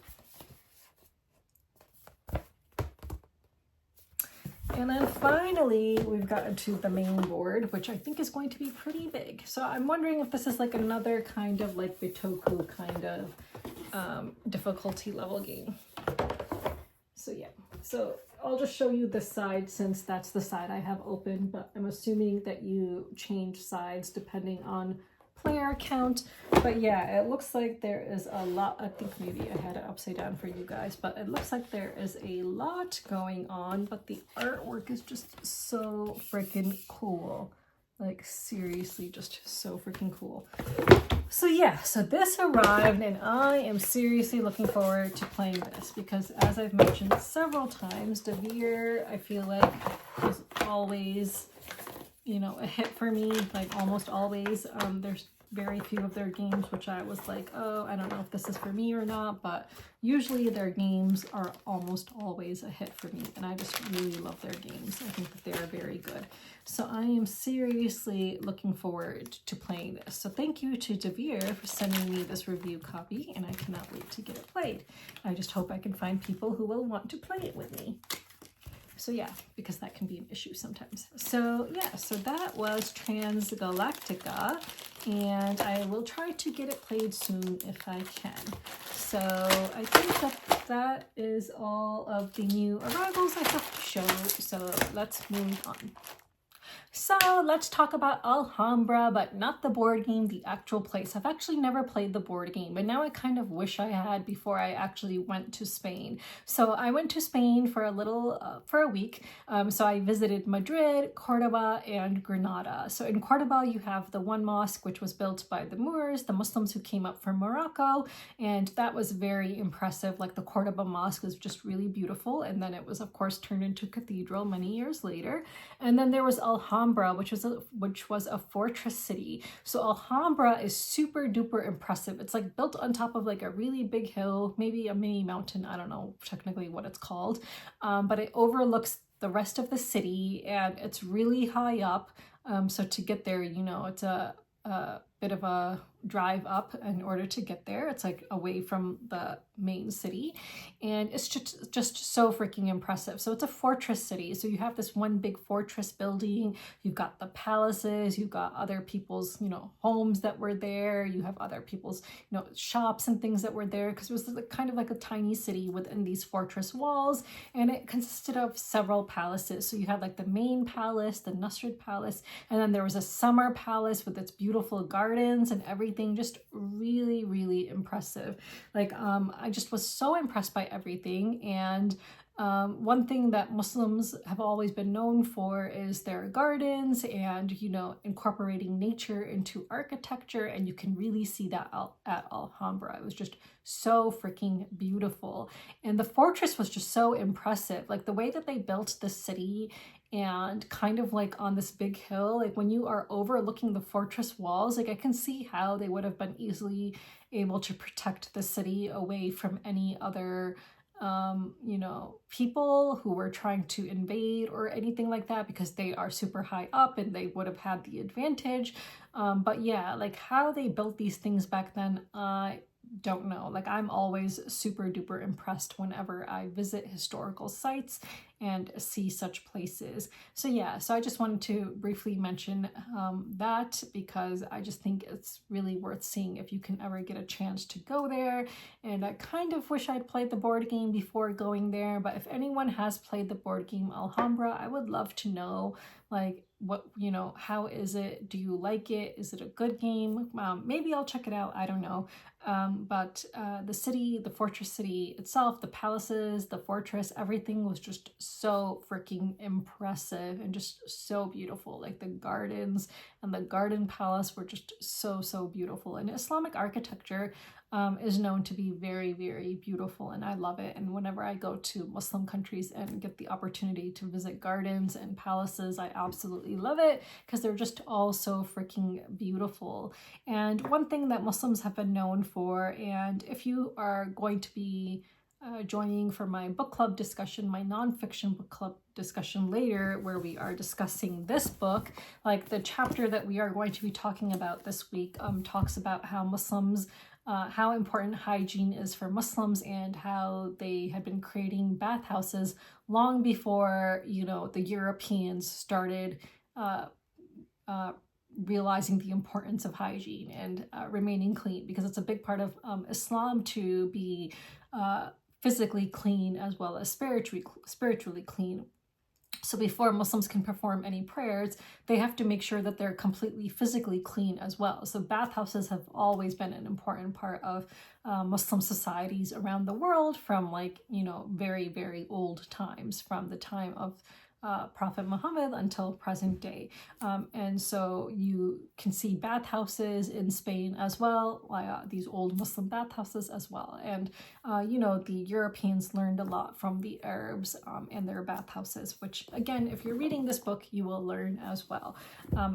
And then finally, we've gotten to the main board, which I think is going to be pretty big. So I'm wondering if this is like another kind of like Bitoku kind of difficulty level game. So yeah, so I'll just show you the side since that's the side I have open, but I'm assuming that you change sides depending on player count. But yeah, it looks like there is a lot. I think maybe I had it upside down for you guys, but it looks like there is a lot going on, but the artwork is just so freaking cool. Like seriously, just so freaking cool. So yeah, so this arrived, and I am seriously looking forward to playing this because, as I've mentioned several times, Devir, I feel like, is always, you know, a hit for me, like almost always. There's very few of their games which I was like, oh, I don't know if this is for me or not, but usually their games are almost always a hit for me, and I just really love their games. I think that they are very good. So I am seriously looking forward to playing this. So thank you to Devir for sending me this review copy, and I cannot wait to get it played. I just hope I can find people who will want to play it with me. So yeah, because that can be an issue sometimes. So yeah, so that was Transgalactica, and I will try to get it played soon if I can. So I think that is all of the new arrivals I have to show, so let's move on. So let's talk about Alhambra, but not the board game, the actual place. I've actually never played the board game, but now I kind of wish I had before I actually went to Spain. So I went to Spain for for a week. So I visited Madrid, Cordoba, and Granada. So in Cordoba, you have the one mosque, which was built by the Moors, the Muslims who came up from Morocco. And that was very impressive. Like the Cordoba mosque was just really beautiful. And then it was, of course, turned into a cathedral many years later. And then there was Alhambra, which was a fortress city. So Alhambra is super duper impressive. It's like built on top of like a really big hill, maybe a mini mountain. I don't know technically what it's called, but it overlooks the rest of the city, and it's really high up. So to get there, you know, it's a bit of a drive up in order to get there. It's like away from the main city, and it's just so freaking impressive. So it's a fortress city, so you have this one big fortress building, you've got the palaces, you've got other people's, you know, homes that were there, you have other people's, you know, shops and things that were there, because it was like, kind of like a tiny city within these fortress walls, and it consisted of several palaces. So you had like the main palace, the Nusrat Palace, and then there was a summer palace with its beautiful gardens and everything. Just really, really impressive. Like I just was so impressed by everything. And one thing that Muslims have always been known for is their gardens and, you know, incorporating nature into architecture, and you can really see that at Alhambra. It was just so freaking beautiful, and the fortress was just so impressive. Like the way that they built the city, and kind of like on this big hill, like when you are overlooking the fortress walls, like I can see how they would have been easily able to protect the city away from any other you know, people who were trying to invade or anything like that, because they are super high up and they would have had the advantage. But yeah, like how they built these things back then, I don't know. Like I'm always super duper impressed whenever I visit historical sites and see such places. So yeah, so I just wanted to briefly mention that, because I just think it's really worth seeing if you can ever get a chance to go there. And I kind of wish I'd played the board game before going there, but if anyone has played the board game Alhambra, I would love to know, like, what, you know, how is it? Do you like it? Is it a good game? Maybe I'll check it out. I don't know. But the city, the fortress city itself, the palaces, the fortress, everything was just so freaking impressive and just so beautiful. Like the gardens and the garden palace were just so, so beautiful. And Islamic architecture is known to be very, very beautiful, and I love it. And whenever I go to Muslim countries and get the opportunity to visit gardens and palaces, I absolutely love it, because they're just all so freaking beautiful. And one thing that Muslims have been known for, and if you are going to be joining for my book club discussion, my nonfiction book club discussion later, where we are discussing this book, like the chapter that we are going to be talking about this week talks about how Muslims, how important hygiene is for Muslims, and how they had been creating bathhouses long before, you know, the Europeans started realizing the importance of hygiene and remaining clean, because it's a big part of Islam to be physically clean as well as spiritually clean. So before Muslims can perform any prayers, they have to make sure that they're completely physically clean as well. So bathhouses have always been an important part of Muslim societies around the world, from, like, you know, very, very old times, from the time of Prophet Muhammad until present day. And so you can see bathhouses in Spain as well, these old Muslim bathhouses as well. And, you know, the Europeans learned a lot from the Arabs and their bathhouses, which, again, if you're reading this book, you will learn as well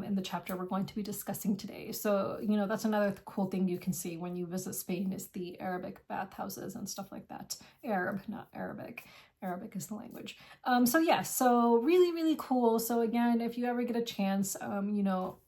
in the chapter we're going to be discussing today. So, you know, that's another cool thing you can see when you visit Spain, is the Arabic bathhouses and stuff like that. Arab, not Arabic. Arabic is the language. So yeah, so really, really cool. So again, if you ever get a chance, you know,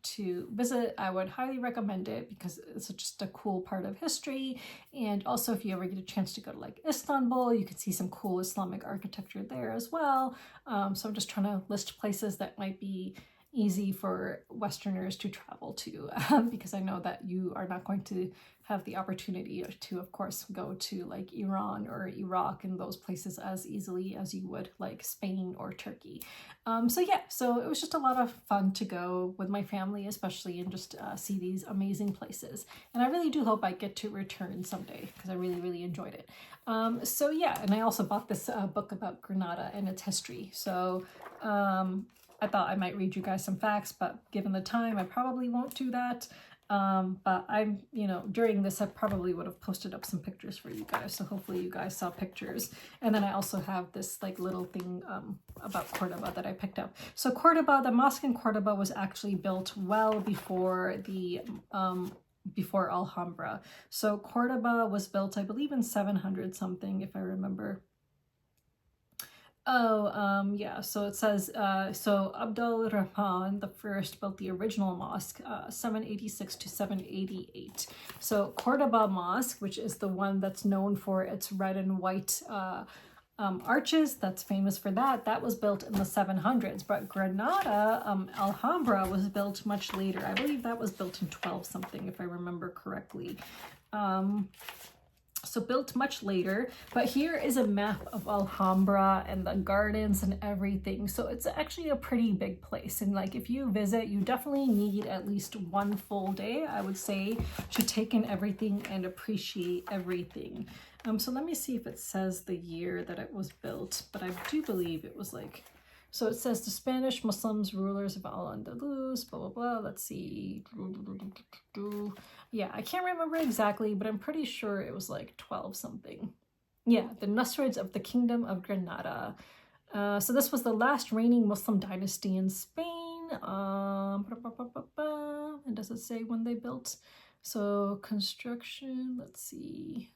to visit, I would highly recommend it, because it's just a cool part of history. And also, if you ever get a chance to go to like Istanbul, you can see some cool Islamic architecture there as well. So I'm just trying to list places that might be easy for Westerners to travel to, because I know that you are not going to have the opportunity to, of course, go to like Iran or Iraq and those places as easily as you would like Spain or Turkey. So yeah, so it was just a lot of fun to go with my family, especially, and just see these amazing places. And I really do hope I get to return someday, because I really, really enjoyed it. So yeah, and I also bought this book about Granada and its history. So I thought I might read you guys some facts, but given the time, I probably won't do that. But I'm, you know, during this, I probably would have posted up some pictures for you guys. So hopefully you guys saw pictures. And then I also have this like little thing about Cordoba that I picked up. So Cordoba, the mosque in Cordoba was actually built well before the, before Alhambra. So Cordoba was built, I believe, in 700 something, if I remember. Oh, yeah, so it says, so Abdul Rahman the first built the original mosque, 786 to 788. So Cordoba Mosque, which is the one that's known for its red and white arches, that's famous for that, that was built in the 700s. But Granada, Alhambra, was built much later. I believe that was built in 12 something, if I remember correctly. So built much later, but here is a map of Alhambra and the gardens and everything. So it's actually a pretty big place. And like, if you visit, you definitely need at least one full day, I would say, to take in everything and appreciate everything. So let me see if it says the year that it was built, but I do believe it was like, so it says the Spanish Muslims, rulers of Al-Andalus, blah, blah, blah. Let's see. Yeah, I can't remember exactly, but I'm pretty sure it was like 12 something. Yeah, the Nusrids of the Kingdom of Granada. So this was the last reigning Muslim dynasty in Spain. And does it say when they built? So construction, let's see.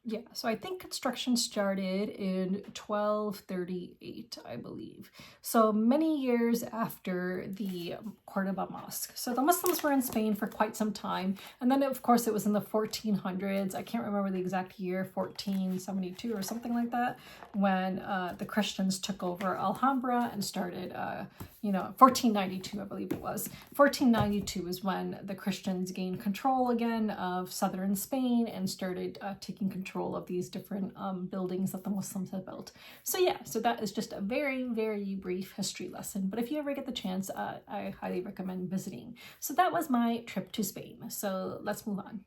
Yeah, so I think construction started in 1238, I believe. So many years after the Cordoba Mosque. So the Muslims were in Spain for quite some time. And then, of course, it was in the 1400s. I can't remember the exact year, 1472 or something like that, when the Christians took over Alhambra and started, 1492, I believe it was. 1492 is when the Christians gained control again of southern Spain and started taking control of these different buildings that the Muslims had built. So yeah, so that is just a very, very brief history lesson. But if you ever get the chance, I highly recommend visiting. So that was my trip to Spain. So let's move on.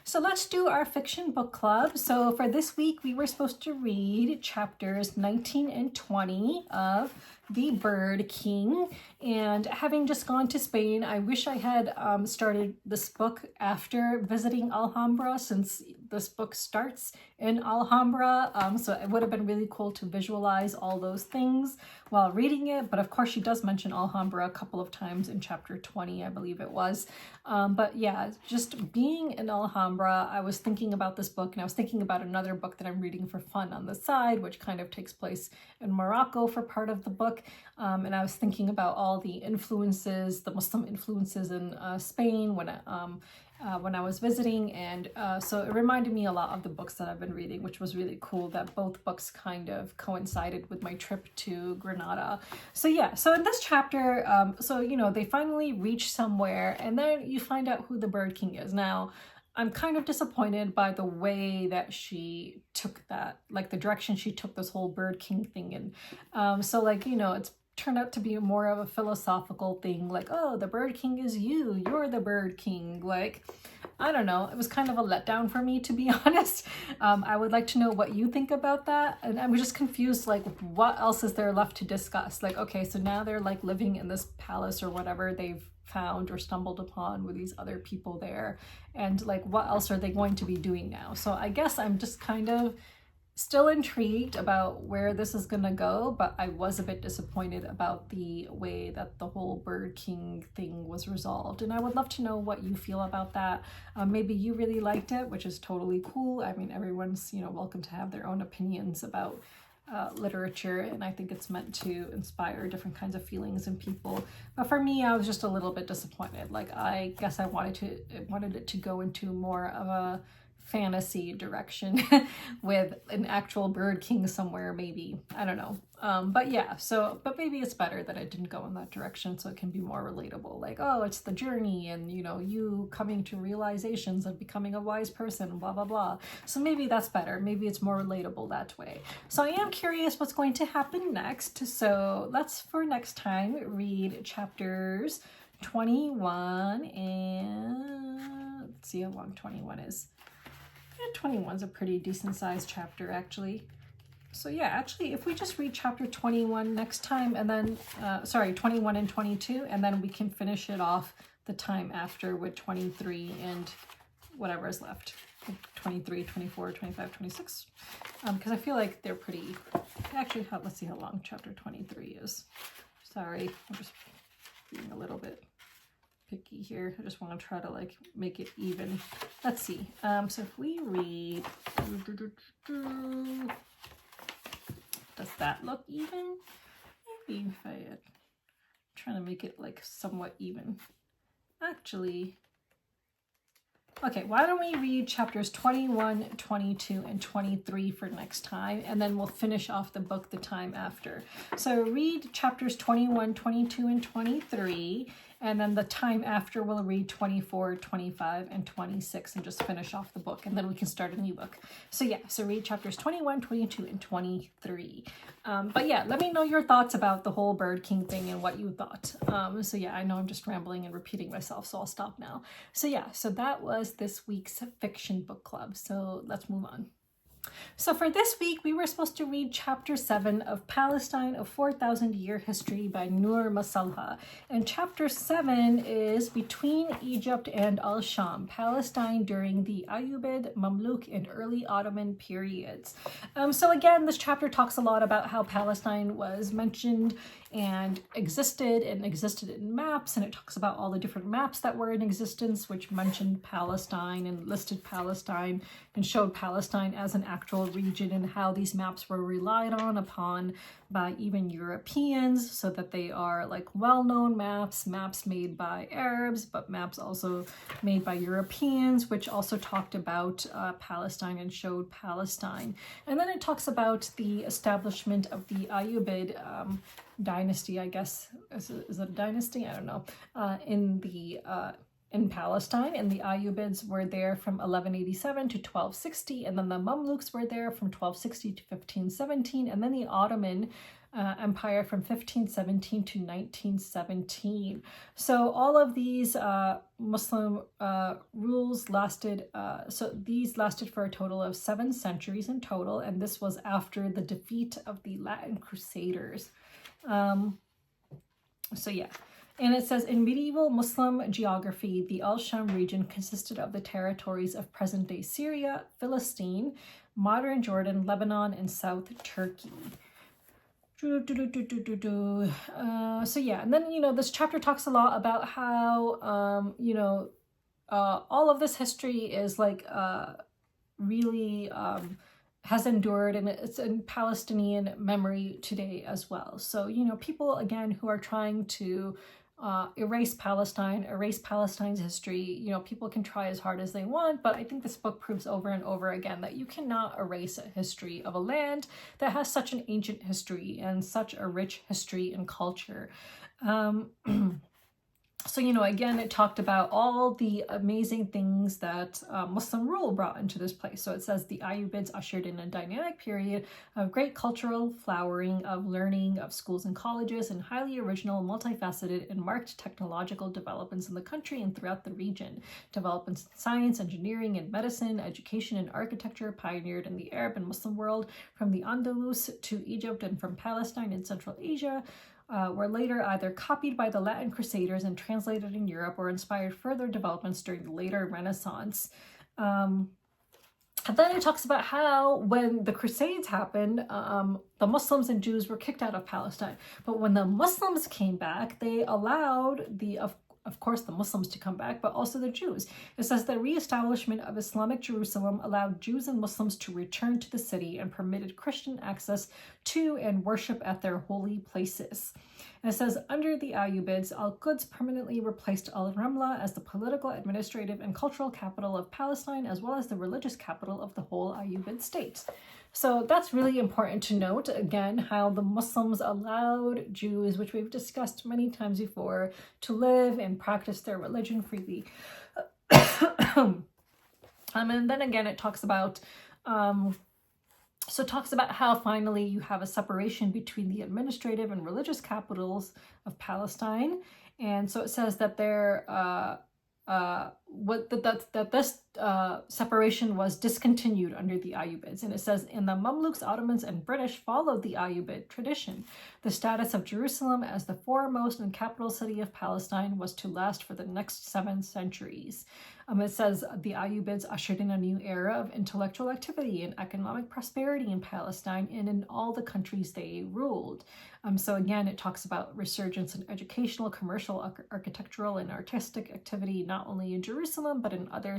So let's do our fiction book club. So for this week, we were supposed to read chapters 19 and 20 of The Bird King. And having just gone to Spain, I wish I had started this book after visiting Alhambra, since this book starts in Alhambra. So it would have been really cool to visualize all those things while reading it. But of course, she does mention Alhambra a couple of times in chapter 20, I believe it was. But yeah, just being in Alhambra, I was thinking about this book, and I was thinking about another book that I'm reading for fun on the side, which kind of takes place in Morocco for part of the book. And I was thinking about all the influences, the Muslim influences in Spain when I was visiting, and so it reminded me a lot of the books that I've been reading, which was really cool that both books kind of coincided with my trip to Granada. So yeah, so in this chapter, they finally reach somewhere, and then you find out who the Bird King is. Now, I'm kind of disappointed by the way that she took that, like the direction she took this whole Bird King thing in. It's turned out to be more of a philosophical thing, like, oh, the Bird King is you're the Bird King. Like, I don't know, it was kind of a letdown for me, to be honest. I would like to know what you think about that, and I'm just confused, like, what else is there left to discuss? Like, okay, so now they're like living in this palace or whatever they've found or stumbled upon with these other people there, and like, what else are they going to be doing now? So I guess I'm just kind of still intrigued about where this is gonna go, but I was a bit disappointed about the way that the whole Bird King thing was resolved. And I would love to know what you feel about that. Maybe you really liked it, which is totally cool. I mean, everyone's, welcome to have their own opinions about literature, and I think it's meant to inspire different kinds of feelings in people. But for me, I was just a little bit disappointed. Like, I guess I wanted it to go into more of a fantasy direction with an actual Bird King somewhere, maybe. I don't know. But maybe it's better that it didn't go in that direction, so it can be more relatable. Like, oh, it's the journey, and you coming to realizations of becoming a wise person, blah blah blah. So maybe that's better. Maybe it's more relatable that way. So I am curious what's going to happen next. So let's, for next time, read chapters 21 and let's see how long 21 is. 21 is a pretty decent sized chapter, actually. So yeah, actually, if we just read chapter 21 next time, and then 21 and 22, and then we can finish it off the time after with 23 and whatever is left, 23, 24, 25, 26, because I feel like they're pretty, actually, let's see how long chapter 23 is. Sorry, I'm just being a little bit picky here. I just want to try to like make it even. Let's see. So if we read, does that look even? Maybe if I trying to make it like somewhat even. Actually, okay, why don't we read chapters 21, 22, and 23 for next time, and then we'll finish off the book the time after. So read chapters 21, 22, and 23, and then the time after we'll read 24, 25, and 26 and just finish off the book, and then we can start a new book. So yeah, so read chapters 21, 22, and 23. But yeah, let me know your thoughts about the whole Bird King thing and what you thought. So yeah, I know I'm just rambling and repeating myself, so I'll stop now. So yeah, so that was this week's fiction book club. So let's move on. So for this week, we were supposed to read Chapter 7 of Palestine, a 4,000-year history by Nur Masalha. And Chapter 7 is Between Egypt and Al-Sham, Palestine during the Ayyubid, Mamluk, and early Ottoman periods. So again, this chapter talks a lot about how Palestine was mentioned and existed in maps, and it talks about all the different maps that were in existence, which mentioned Palestine and listed Palestine and showed Palestine as an actual region, and how these maps were relied upon by even Europeans, so that they are like well-known maps made by Arabs, but maps also made by Europeans, which also talked about Palestine and showed Palestine. And then it talks about the establishment of the Ayyubid dynasty, I guess. Is it a dynasty? I don't know. In Palestine, and the Ayyubids were there from 1187 to 1260, and then the Mamluks were there from 1260 to 1517, and then the Ottoman Empire from 1517 to 1917. So all of these Muslim rules lasted, so these lasted for a total of 7 centuries in total, and this was after the defeat of the Latin Crusaders. So yeah. And it says, in medieval Muslim geography, the Al-Sham region consisted of the territories of present-day Syria, Philistine, modern Jordan, Lebanon, and South Turkey. So yeah, and then, this chapter talks a lot about how, all of this history is like really has endured, and it's in Palestinian memory today as well. So, people, again, who are trying to erase Palestine's history, people can try as hard as they want, but I think this book proves over and over again that you cannot erase a history of a land that has such an ancient history and such a rich history and culture. So, again, it talked about all the amazing things that Muslim rule brought into this place. So it says the Ayyubids ushered in a dynamic period of great cultural flowering, of learning, of schools and colleges, and highly original, multifaceted, and marked technological developments in the country and throughout the region. Developments in science, engineering, and medicine, education, and architecture pioneered in the Arab and Muslim world, from the Andalus to Egypt and from Palestine and Central Asia, were later either copied by the Latin Crusaders and translated in Europe, or inspired further developments during the later Renaissance. And then it talks about how when the Crusades happened, the Muslims and Jews were kicked out of Palestine. But when the Muslims came back, they allowed of course, the Muslims to come back, but also the Jews. It says the reestablishment of Islamic Jerusalem allowed Jews and Muslims to return to the city and permitted Christian access to and worship at their holy places. And it says, under the Ayyubids, Al-Quds permanently replaced Al-Ramla as the political, administrative, and cultural capital of Palestine, as well as the religious capital of the whole Ayyubid state. So that's really important to note, again, how the Muslims allowed Jews, which we've discussed many times before, to live and practice their religion freely. And then again, it talks about how finally you have a separation between the administrative and religious capitals of Palestine. And so it says that this separation was discontinued under the Ayyubids. And it says, in the Mamluks, Ottomans, and British followed the Ayyubid tradition. The status of Jerusalem as the foremost and capital city of Palestine was to last for the next 7 centuries. It says the Ayyubids ushered in a new era of intellectual activity and economic prosperity in Palestine and in all the countries they ruled. So again, it talks about resurgence in educational, commercial, architectural, and artistic activity, not only in Jerusalem, but in other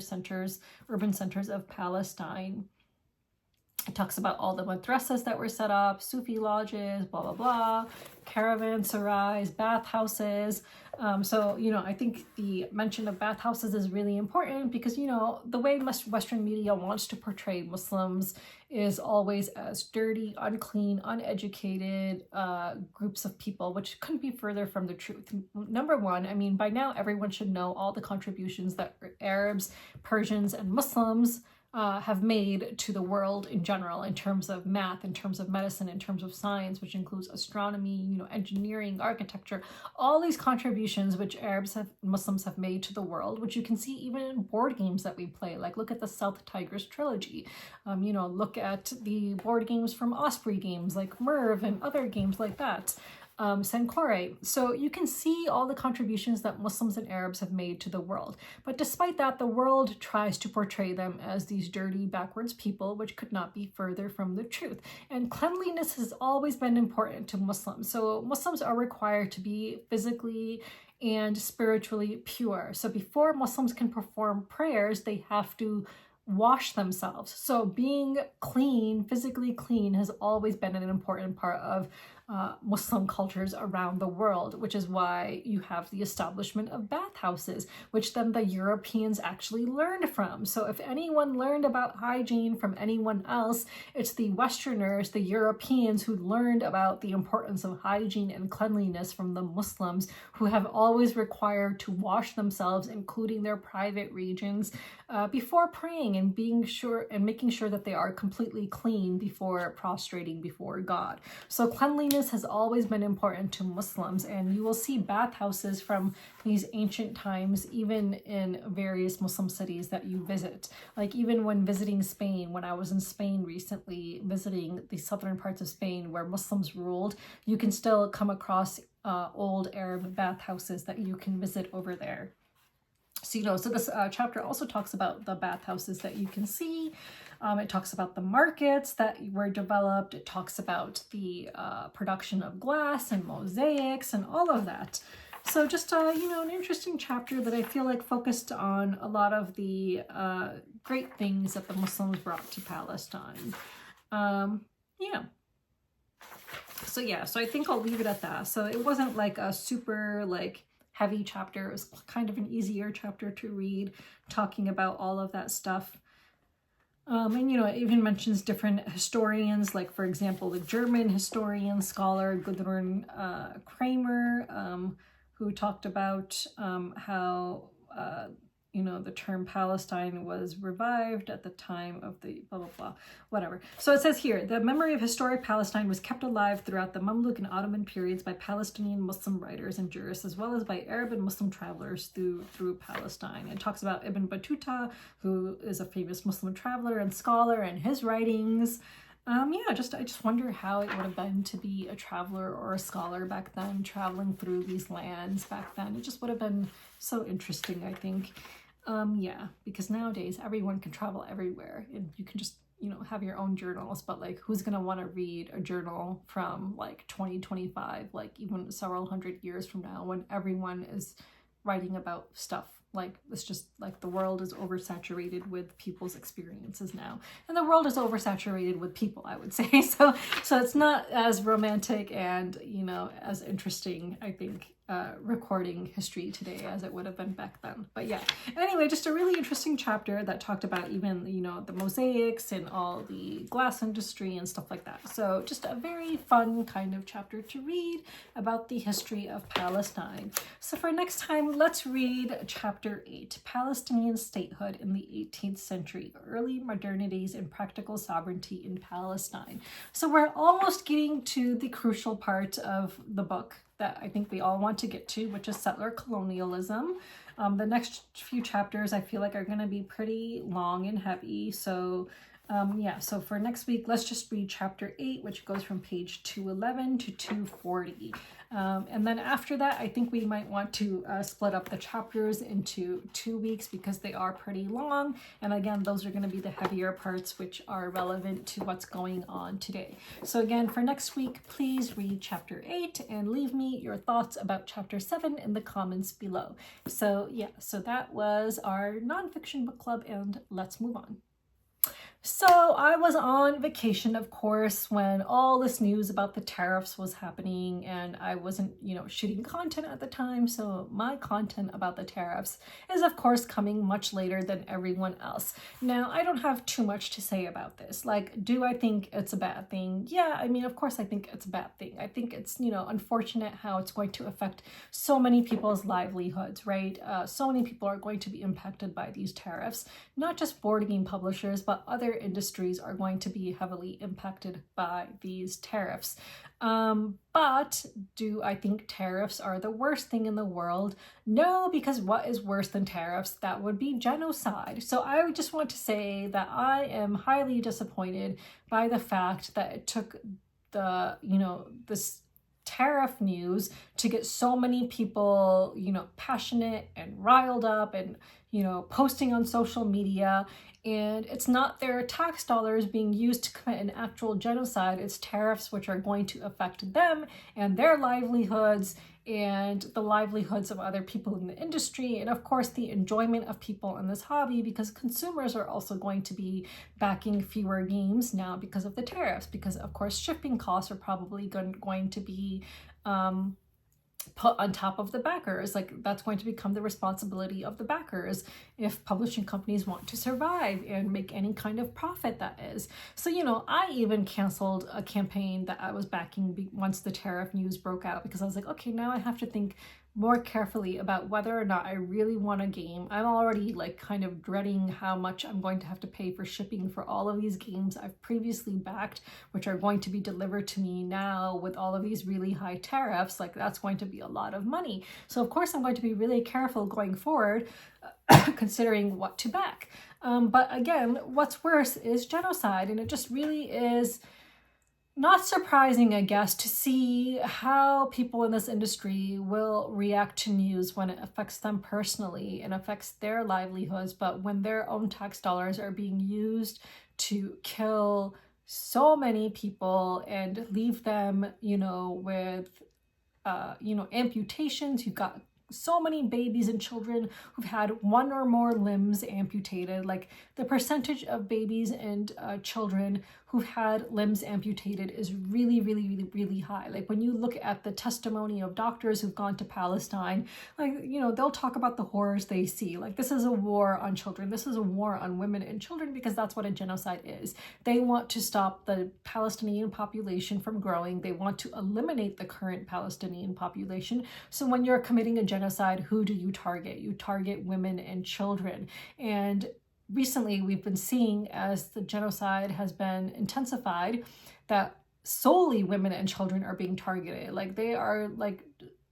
urban centers of Palestine. It talks about all the madrasas that were set up, Sufi lodges, blah, blah, blah, caravanserais, bathhouses. So, I think the mention of bathhouses is really important because, the way Western media wants to portray Muslims is always as dirty, unclean, uneducated groups of people, which couldn't be further from the truth. Number one, by now everyone should know all the contributions that Arabs, Persians, and Muslims have made to the world in general, in terms of math, in terms of medicine, in terms of science, which includes astronomy, you know, engineering, architecture, all these contributions which Muslims have made to the world, which you can see even in board games that we play. Like, look at the South Tigers trilogy. You know, look at the board games from Osprey games like Merv and other games like that. Sankore. So you can see all the contributions that Muslims and Arabs have made to the world. But despite that, the world tries to portray them as these dirty, backwards people, which could not be further from the truth. And cleanliness has always been important to Muslims. So Muslims are required to be physically and spiritually pure. So before Muslims can perform prayers, they have to wash themselves. So being clean, physically clean, has always been an important part of Muslim cultures around the world, which is why you have the establishment of bathhouses, which then the Europeans actually learned from. So if anyone learned about hygiene from anyone else, it's the Westerners, the Europeans, who learned about the importance of hygiene and cleanliness from the Muslims, who have always required to wash themselves, including their private regions, before praying and making sure that they are completely clean before prostrating before God. So cleanliness has always been important to Muslims, and you will see bathhouses from these ancient times even in various Muslim cities that you visit. Like even when visiting Spain, when I was in Spain recently visiting the southern parts of Spain where Muslims ruled, you can still come across old Arab bathhouses that you can visit over there. So, you know, so this chapter also talks about the bathhouses that you can see. It talks about the markets that were developed. It talks about the production of glass and mosaics and all of that. So just, you know, an interesting chapter that I feel like focused on a lot of the great things that the Muslims brought to Palestine. Yeah. So yeah, so I think I'll leave it at that. So it wasn't like a super like heavy chapter. It was kind of an easier chapter to read, talking about all of that stuff. And, you know, it even mentions different historians, like, for example, the German historian, scholar Gudrun Kramer, who talked about how, you know, the term Palestine was revived at the time of the blah, blah, blah, whatever. So it says here, the memory of historic Palestine was kept alive throughout the Mamluk and Ottoman periods by Palestinian Muslim writers and jurists, as well as by Arab and Muslim travelers through Palestine. It talks about Ibn Battuta, who is a famous Muslim traveler and scholar, and his writings. Yeah, I just wonder how it would have been to be a traveler or a scholar back then, traveling through these lands back then. It just would have been so interesting, I think. Yeah, because nowadays everyone can travel everywhere and you can just, you know, have your own journals, but like who's going to want to read a journal from like 2025, like even several hundred years from now, when everyone is writing about stuff? Like, it's just like the world is oversaturated with people's experiences now, and the world is oversaturated with people, I would say. So it's not as romantic and, you know, as interesting, I think, recording history today as it would have been back then. But yeah, anyway, just a really interesting chapter that talked about even, you know, the mosaics and all the glass industry and stuff like that. So just a very fun kind of chapter to read about the history of Palestine. So for next time, let's read chapter 8, Palestinian Statehood in the 18th Century, Early Modernities and Practical Sovereignty in Palestine. So we're almost getting to the crucial part of the book that I think we all want to get to, which is settler colonialism. The next few chapters I feel like are going to be pretty long and heavy. So yeah, so for next week, let's just read chapter 8, which goes from page 211 to 240. And then after that, I think we might want to split up the chapters into 2 weeks because they are pretty long. And again, those are going to be the heavier parts, which are relevant to what's going on today. So again, for next week, please read chapter 8 and leave me your thoughts about chapter 7 in the comments below. So yeah, so that was our nonfiction book club, and let's move on. So I was on vacation, of course, when all this news about the tariffs was happening, and I wasn't, shooting content at the time. So my content about the tariffs is, of course, coming much later than everyone else. Now, I don't have too much to say about this. Like, do I think it's a bad thing? Yeah, I mean, of course, I think it's a bad thing. I think it's, unfortunate how it's going to affect so many people's livelihoods, right? So many people are going to be impacted by these tariffs, not just board game publishers, but other industries are going to be heavily impacted by these tariffs. But do I think tariffs are the worst thing in the world? No, because what is worse than tariffs? That would be genocide. So I would just want to say that I am highly disappointed by the fact that it took this tariff news to get so many people, passionate and riled up and, posting on social media. And it's not their tax dollars being used to commit an actual genocide. It's tariffs which are going to affect them and their livelihoods and the livelihoods of other people in the industry. And of course, the enjoyment of people in this hobby, because consumers are also going to be backing fewer games now because of the tariffs, because of course, shipping costs are probably going to be put on top of the backers. Like, that's going to become the responsibility of the backers if publishing companies want to survive and make any kind of profit, that is. So, I even canceled a campaign that I was backing once the tariff news broke out, because I was like, okay, now I have to think more carefully about whether or not I really want a game. I'm already kind of dreading how much I'm going to have to pay for shipping for all of these games I've previously backed, which are going to be delivered to me now with all of these really high tariffs. Like, that's going to be a lot of money. So of course I'm going to be really careful going forward, considering what to back. But again, what's worse is genocide, and it just really is not surprising, I guess, to see how people in this industry will react to news when it affects them personally and affects their livelihoods. But when their own tax dollars are being used to kill so many people and leave them, with, amputations. You've got so many babies and children who've had one or more limbs amputated. Like, the percentage of babies and children who've had limbs amputated is really, really, really, really high. Like, when you look at the testimony of doctors who've gone to Palestine, they'll talk about the horrors they see. Like, this is a war on children. This is a war on women and children, because that's what a genocide is. They want to stop the Palestinian population from growing. They want to eliminate the current Palestinian population. So when you're committing a genocide, who do you target? You target women and children. And recently, we've been seeing, as the genocide has been intensified, that solely women and children are being targeted. Like, they are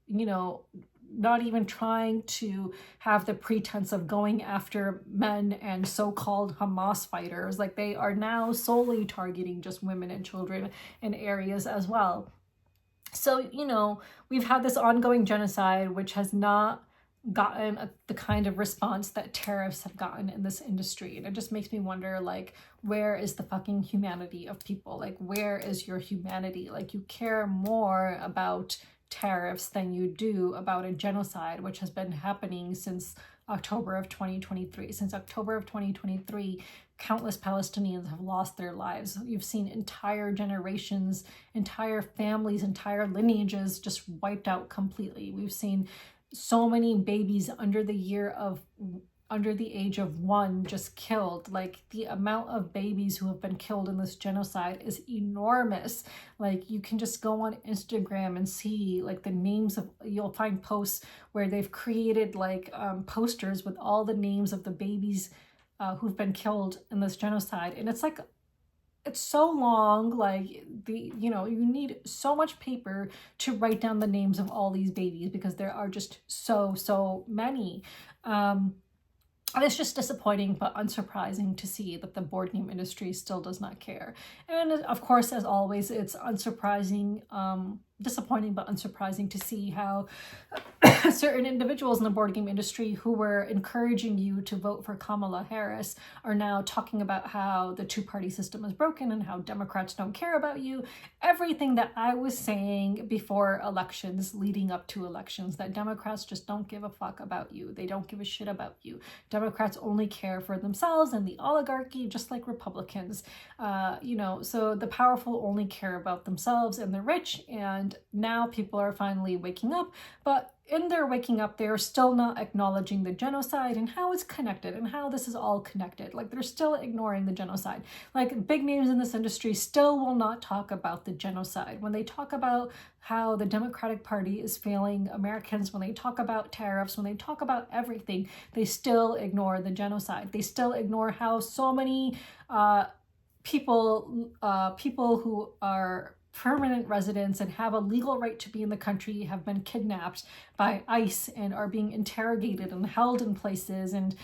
not even trying to have the pretense of going after men and so-called Hamas fighters. Like, they are now solely targeting just women and children in areas as well. So, we've had this ongoing genocide, which has not gotten the kind of response that tariffs have gotten in this industry. And it just makes me wonder, where is the fucking humanity of people? Like, where is your humanity? Like, you care more about tariffs than you do about a genocide, which has been happening since October of 2023. Since October of 2023, countless Palestinians have lost their lives. You've seen entire generations, entire families, entire lineages just wiped out completely. We've seen so many babies under the age of 1 just killed. Like, the amount of babies who have been killed in this genocide is enormous. Like, you can just go on Instagram and see the names of, you'll find posts where they've created posters with all the names of the babies who've been killed in this genocide. And it's it's so long, you need so much paper to write down the names of all these babies, because there are just so many. And it's just disappointing but unsurprising to see that the board game industry still does not care. And of course, as always, it's disappointing but unsurprising to see how certain individuals in the board game industry who were encouraging you to vote for Kamala Harris are now talking about how the two-party system is broken and how Democrats don't care about you. Everything that I was saying before elections, leading up to elections, that Democrats just don't give a fuck about you. They don't give a shit about you. Democrats only care for themselves and the oligarchy, just like Republicans. So the powerful only care about themselves and the rich, and now people are finally waking up, but in their waking up, they're still not acknowledging the genocide and how it's connected and how this is all connected. Like, they're still ignoring the genocide. Like, big names in this industry still will not talk about the genocide. When they talk about how the Democratic Party is failing Americans, when they talk about tariffs, when they talk about everything, they still ignore the genocide. They still ignore how so many people who are permanent residents and have a legal right to be in the country have been kidnapped by ICE and are being interrogated and held in places and,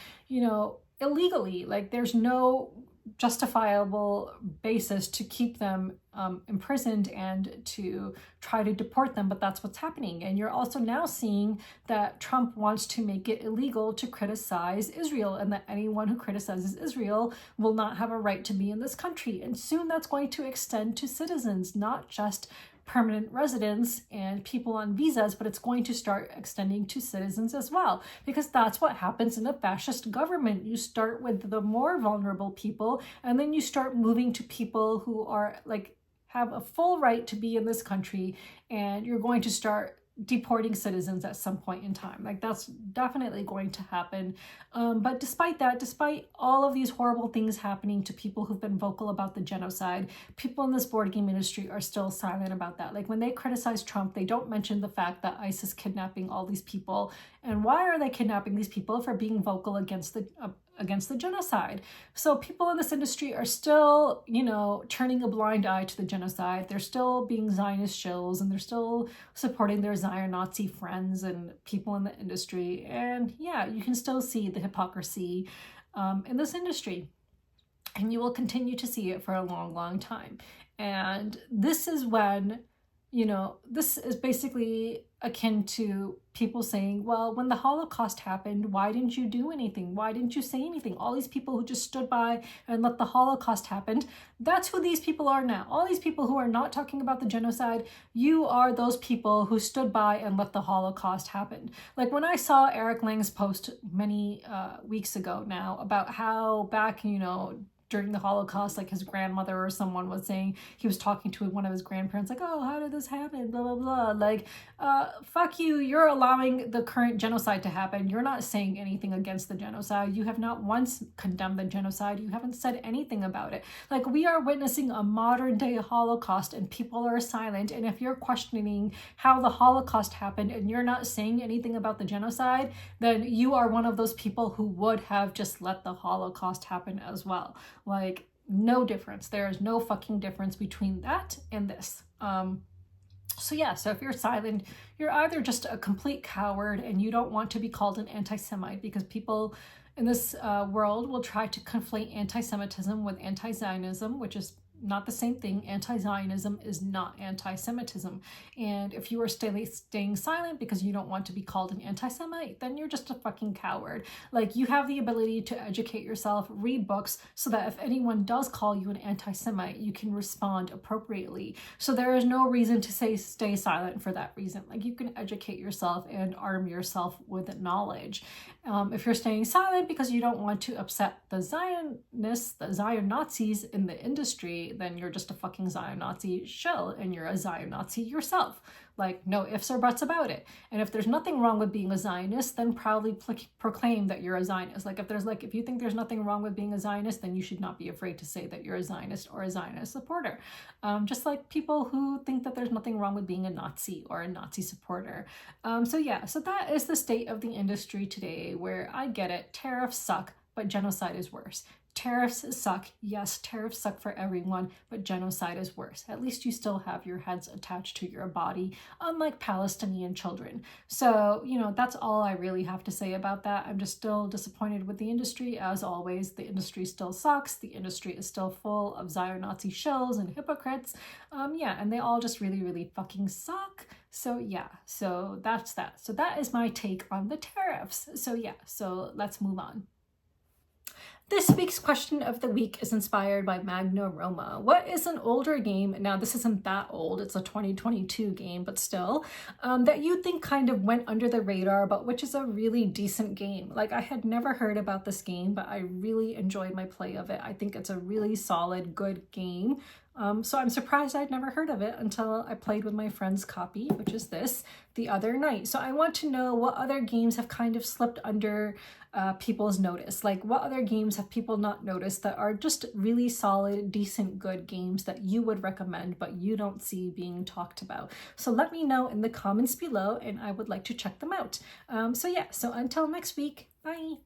illegally. Like, there's no justifiable basis to keep them imprisoned and to try to deport them, but that's what's happening. And you're also now seeing that Trump wants to make it illegal to criticize Israel, and that anyone who criticizes Israel will not have a right to be in this country. And soon that's going to extend to citizens, not just permanent residents and people on visas, but it's going to start extending to citizens as well, because that's what happens in a fascist government. You start with the more vulnerable people, and then you start moving to people who are have a full right to be in this country, and you're going to start deporting citizens at some point in time. Like, that's definitely going to happen. But despite that, despite all of these horrible things happening to people who've been vocal about the genocide, people in this board game industry are still silent about that. Like, when they criticize Trump, they don't mention the fact that ICE is kidnapping all these people. And why are they kidnapping these people? For being vocal against the genocide. So people in this industry are still, turning a blind eye to the genocide. They're still being Zionist shills, and they're still supporting their Zion Nazi friends and people in the industry. And yeah, you can still see the hypocrisy in this industry. And you will continue to see it for a long, long time. And this is when, this is basically akin to people saying, well, when the Holocaust happened, why didn't you do anything? Why didn't you say anything? All these people who just stood by and let the Holocaust happen, that's who these people are now. All these people who are not talking about the genocide, you are those people who stood by and let the Holocaust happen. Like, when I saw Eric Lang's post many weeks ago now about how back, during the Holocaust, like, his grandmother or someone was saying, he was talking to one of his grandparents, like, oh, how did this happen? Blah, blah, blah. Like, fuck you. You're allowing the current genocide to happen. You're not saying anything against the genocide. You have not once condemned the genocide. You haven't said anything about it. Like, we are witnessing a modern day Holocaust and people are silent. And if you're questioning how the Holocaust happened and you're not saying anything about the genocide, then you are one of those people who would have just let the Holocaust happen as well. Like, no difference. There is no fucking difference between that and this. So if you're silent, you're either just a complete coward and you don't want to be called an anti-Semite, because people in this world will try to conflate anti-Semitism with anti-Zionism, which is not the same thing. Anti-Zionism is not anti-Semitism. And if you are staying silent because you don't want to be called an anti-Semite, then you're just a fucking coward. Like, you have the ability to educate yourself, read books, so that if anyone does call you an anti-Semite, you can respond appropriately. So there is no reason to stay silent for that reason. Like, you can educate yourself and arm yourself with knowledge. If you're staying silent because you don't want to upset the Zionists, the Zion Nazis in the industry, then you're just a fucking Zion Nazi shill, and you're a Zion Nazi yourself. Like, no ifs or buts about it. And if there's nothing wrong with being a Zionist, then proudly proclaim that you're a Zionist. Like, if you think there's nothing wrong with being a Zionist, then you should not be afraid to say that you're a Zionist or a Zionist supporter. Just like people who think that there's nothing wrong with being a Nazi or a Nazi supporter. So that is the state of the industry today, where I get it. Tariffs suck, but genocide is worse. Tariffs suck. Yes, tariffs suck for everyone, but genocide is worse. At least you still have your heads attached to your body, unlike Palestinian children. So, you know, that's all I really have to say about that. I'm just still disappointed with the industry. As always, the industry still sucks. The industry is still full of Nazi shows and hypocrites. Yeah, and they all just really, really fucking suck. So yeah, so that's that. So that is my take on the tariffs. So yeah, so let's move on. This week's question of the week is inspired by Magna Roma. What is an older game, now this isn't that old, it's a 2022 game, but still, that you think kind of went under the radar, but which is a really decent game? Like, I had never heard about this game, but I really enjoyed my play of it. I think it's a really solid, good game. So I'm surprised I'd never heard of it until I played with my friend's copy, which is this, the other night. So I want to know what other games have kind of slipped under people's notice. Like, what other games have people not noticed that are just really solid, decent, good games that you would recommend, but you don't see being talked about? So let me know in the comments below, and I would like to check them out. So yeah, so until next week, bye.